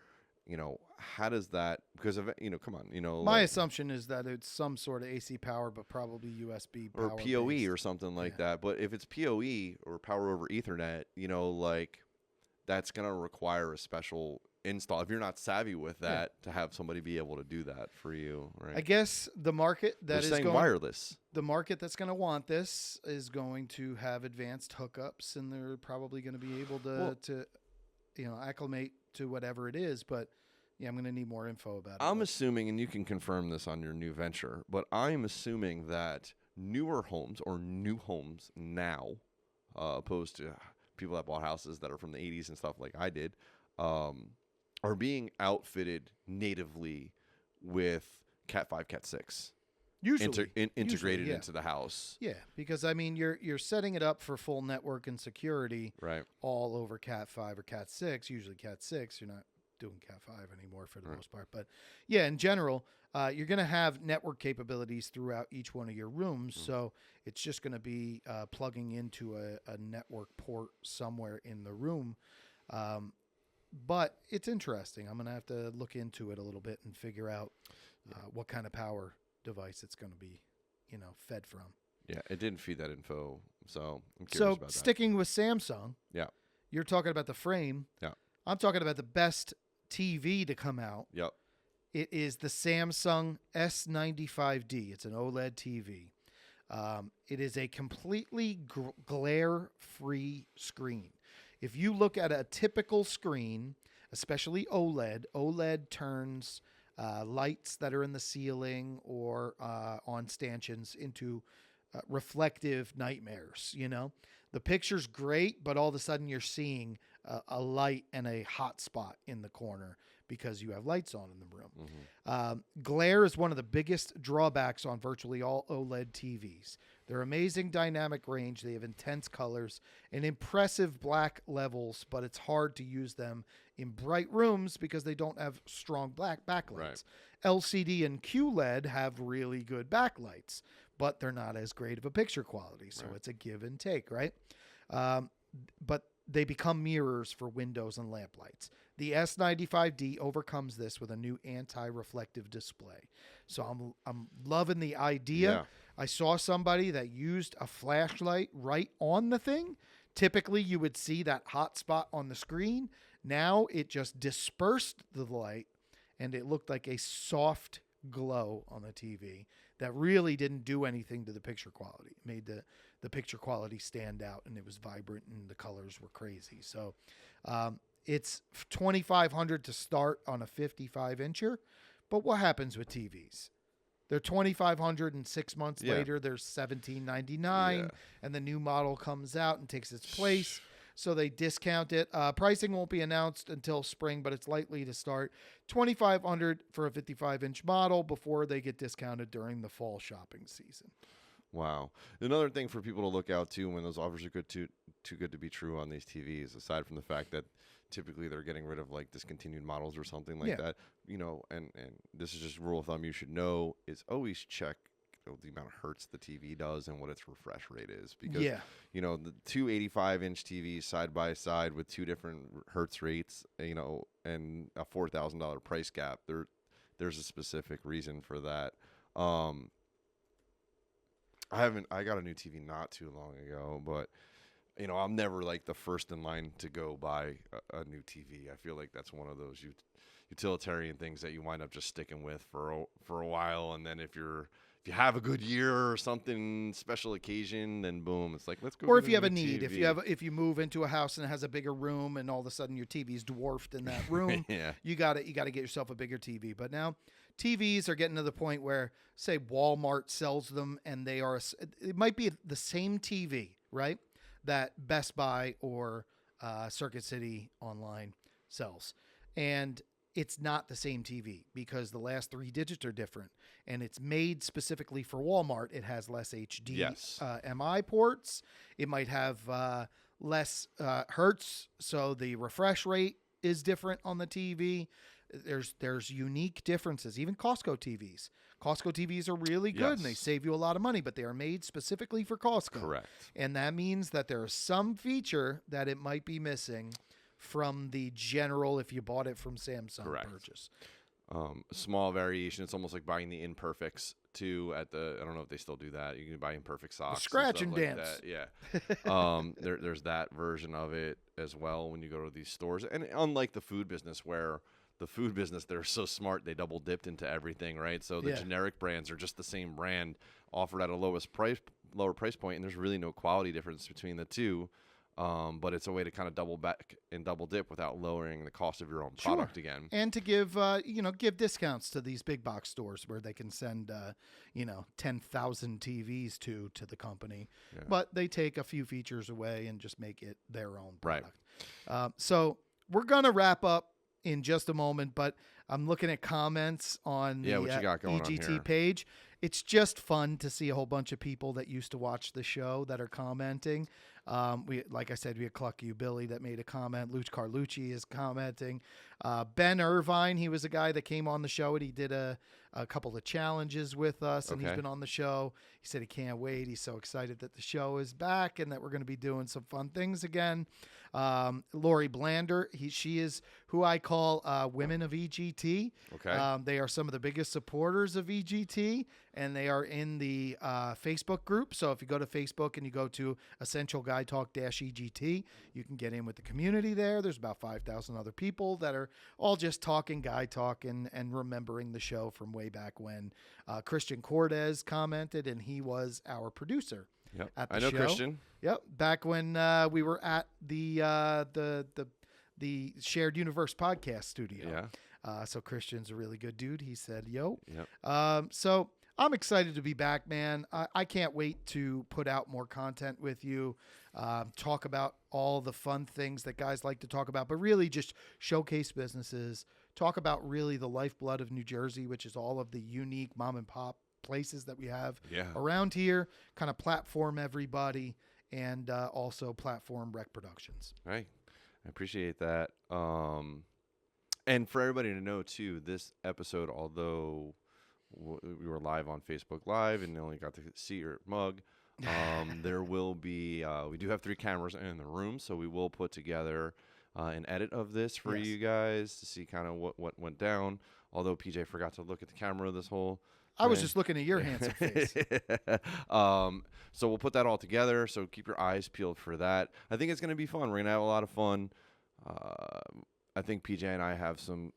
How does that, because of, come on, my assumption is that it's some sort of AC power, but probably USB power or PoE based. Or something like that. But if it's PoE or power over Ethernet, that's going to require a special install. If you're not savvy with that, to have somebody be able to do that for you, right? I guess the market that is going wireless. The market that's going to want this is going to have advanced hookups, and they're probably going to be able to acclimate to whatever it is, but I'm going to need more info about it. I'm assuming, and you can confirm this on your new venture, but I'm assuming that newer homes or new homes now, opposed to people that bought houses that are from the 80s and stuff like I did, are being outfitted natively with Cat 5, Cat 6. Usually. Integrated into the house. Yeah, because, you're setting it up for full network and security all over Cat 5 or Cat 6. Usually Cat 6, you're not doing Cat 5 anymore for the most part. But, in general, you're going to have network capabilities throughout each one of your rooms. So it's just going to be plugging into a network port somewhere in the room. But it's interesting. I'm going to have to look into it a little bit and figure out what kind of power device it's going to be, fed from. Yeah, it didn't feed that info, so I'm curious about that. So sticking with Samsung, you're talking about the frame. Yeah, I'm talking about the best TV to come out. Yep. It is the Samsung S95D. It's an OLED TV. It is a completely glare-free screen. If you look at a typical screen, especially OLED turns lights that are in the ceiling or on stanchions into reflective nightmares. the picture's great, but all of a sudden you're seeing a light and a hot spot in the corner because you have lights on in the room. Glare is one of the biggest drawbacks on virtually all OLED TVs. They're amazing dynamic range. They have intense colors and impressive black levels, but it's hard to use them in bright rooms because they don't have strong black backlights. Right. LCD and QLED have really good backlights, but they're not as great of a picture quality. So it's a give and take, right? But they become mirrors for windows and lamp lights. The S95D overcomes this with a new anti-reflective display. So I'm loving the idea. Yeah. I saw somebody that used a flashlight right on the thing. Typically, you would see that hot spot on the screen. Now it just dispersed the light, and it looked like a soft glow on the TV that really didn't do anything to the picture quality. It made the picture quality stand out, and it was vibrant, and the colors were crazy. So it's $2,500 to start on a 55-incher. But what happens with TVs? They're $2,500, and 6 months later, they're $1,799, and the new model comes out and takes its place. So they discount it. Pricing won't be announced until spring, but it's likely to start $2,500 for a 55-inch model before they get discounted during the fall shopping season. Wow. Another thing for people to look out to when those offers are too good to be true on these TVs, aside from the fact that typically they're getting rid of like discontinued models or something like that, you know, and this is just a rule of thumb you should know, is always check the amount of hertz the TV does and what its refresh rate is, because you know, the two 85-inch TVs side by side with two different hertz rates, you know, and a $4,000 price gap, there's a specific reason for that. I got a new TV not too long ago, but you know, I'm never like the first in line to go buy a new TV. I feel like that's one of those utilitarian things that you wind up just sticking with for a while, and then if you have a good year or something, special occasion, then boom, it's like, let's go. Or if you have a need, TV. if you move into a house and it has a bigger room, and all of a sudden your TV's dwarfed in that room, you got to get yourself a bigger TV. But now TVs are getting to the point where, say, Walmart sells them, and it might be the same TV, right, that Best Buy or Circuit City online sells, and it's not the same TV because the last 3 digits are different, and it's made specifically for Walmart. It has less HD MI ports. It might have less hertz, so the refresh rate is different on the TV. There's unique differences. Even Costco TVs. Costco TVs are really good, and they save you a lot of money, but they are made specifically for Costco. Correct. And that means that there is some feature that it might be missing from the general, if you bought it from Samsung, purchase. Small variation. It's almost like buying the imperfects too I don't know if they still do that. You can buy imperfect socks. The scratch and dance. Like that. Yeah. There's that version of it as well when you go to these stores. And unlike the food business, where the food business, they're so smart, they double dipped into everything, right? So the generic brands are just the same brand offered at a lower price point, and there's really no quality difference between the two. But it's a way to kind of double back and double dip without lowering the cost of your own product again. And to give discounts to these big box stores where they can send 10,000 TVs to the company, but they take a few features away and just make it their own product. Right. So we're gonna wrap up in just a moment, but I'm looking at comments on the what you got going on EGT here? page. It's just fun to see a whole bunch of people that used to watch the show that are commenting. Like I said, we had Cluck You Billy that made a comment. Luch Carlucci is commenting. Ben Irvine, he was a guy that came on the show, and he did a couple of challenges with us, and he's been on the show. He said he can't wait. He's so excited that the show is back and that we're going to be doing some fun things again. Lori Blander, she is who I call Women of EGT. Okay. They are some of the biggest supporters of EGT, and they are in the Facebook group. So if you go to Facebook and you go to Essential Guy Talk -EGT, you can get in with the community there. There's about 5,000 other people that are all just talking guy talk and remembering the show from way back when. Christian Cortez commented, and he was our producer. Yep. At the I know show. Christian. Yep. Back when we were at the Shared Universe podcast studio. Yeah. So Christian's a really good dude. He said, yo. Yep. So I'm excited to be back, man. I can't wait to put out more content with you, talk about all the fun things that guys like to talk about, but really just showcase businesses, talk about really the lifeblood of New Jersey, which is all of the unique mom and pop places that we have around here, kind of platform everybody, and also platform Rec Productions. Right. I appreciate that. And for everybody to know, too, this episode, although we were live on Facebook Live and only got to see your mug, there will be, we do have 3 cameras in the room, so we will put together an edit of this for you guys to see kind of what went down. Although PJ forgot to look at the camera this whole I was just looking at your handsome face. So we'll put that all together. So keep your eyes peeled for that. I think it's going to be fun. We're going to have a lot of fun. I think PJ and I have some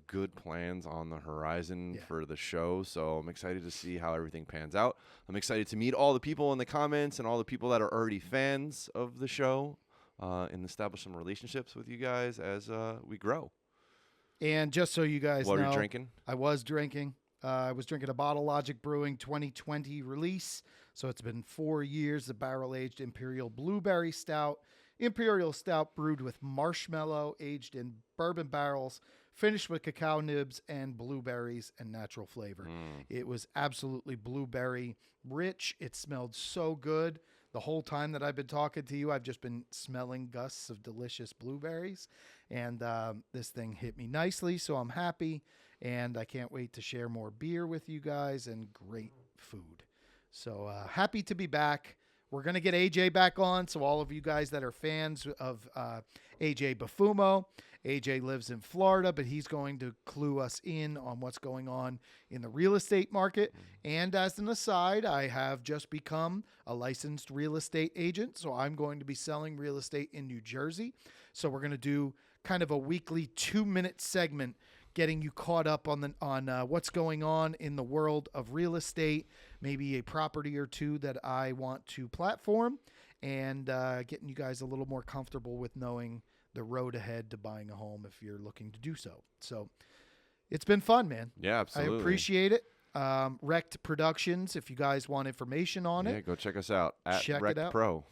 good plans on the horizon for the show. So I'm excited to see how everything pans out. I'm excited to meet all the people in the comments and all the people that are already fans of the show and establish some relationships with you guys as we grow. And just so you guys know, what are you drinking? I was drinking a Bottle Logic Brewing 2020 release. So it's been 4 years, the barrel-aged Imperial Blueberry Stout. Imperial Stout brewed with marshmallow, aged in bourbon barrels, finished with cacao nibs and blueberries and natural flavor. It was absolutely blueberry rich. It smelled so good. The whole time that I've been talking to you, I've just been smelling gusts of delicious blueberries. And this thing hit me nicely, so I'm happy. And I can't wait to share more beer with you guys and great food. So happy to be back. We're going to get AJ back on, so all of you guys that are fans of AJ Bufumo, AJ lives in Florida, but he's going to clue us in on what's going on in the real estate market. And as an aside, I have just become a licensed real estate agent, so I'm going to be selling real estate in New Jersey. So we're going to do kind of a weekly 2-minute segment getting you caught up on what's going on in the world of real estate, maybe a property or two that I want to platform, and getting you guys a little more comfortable with knowing the road ahead to buying a home if you're looking to do so. So it's been fun, man. Yeah, absolutely. I appreciate it. Rect Productions, if you guys want information on it. Go check us out at Check Rect it out. Pro.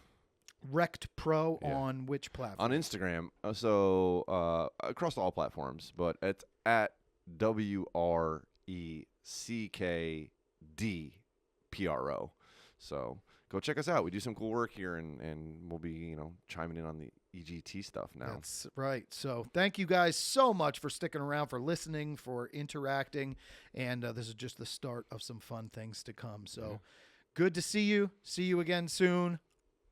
Rect Pro on which platform? On Instagram. So across all platforms, but it's at WRECKDPRO. So go check us out. We do some cool work here, and we'll be chiming in on the EGT stuff now. That's right. So thank you guys so much for sticking around, for listening, for interacting, and this is just the start of some fun things to come. So good to see you. See you again soon.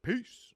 Peace.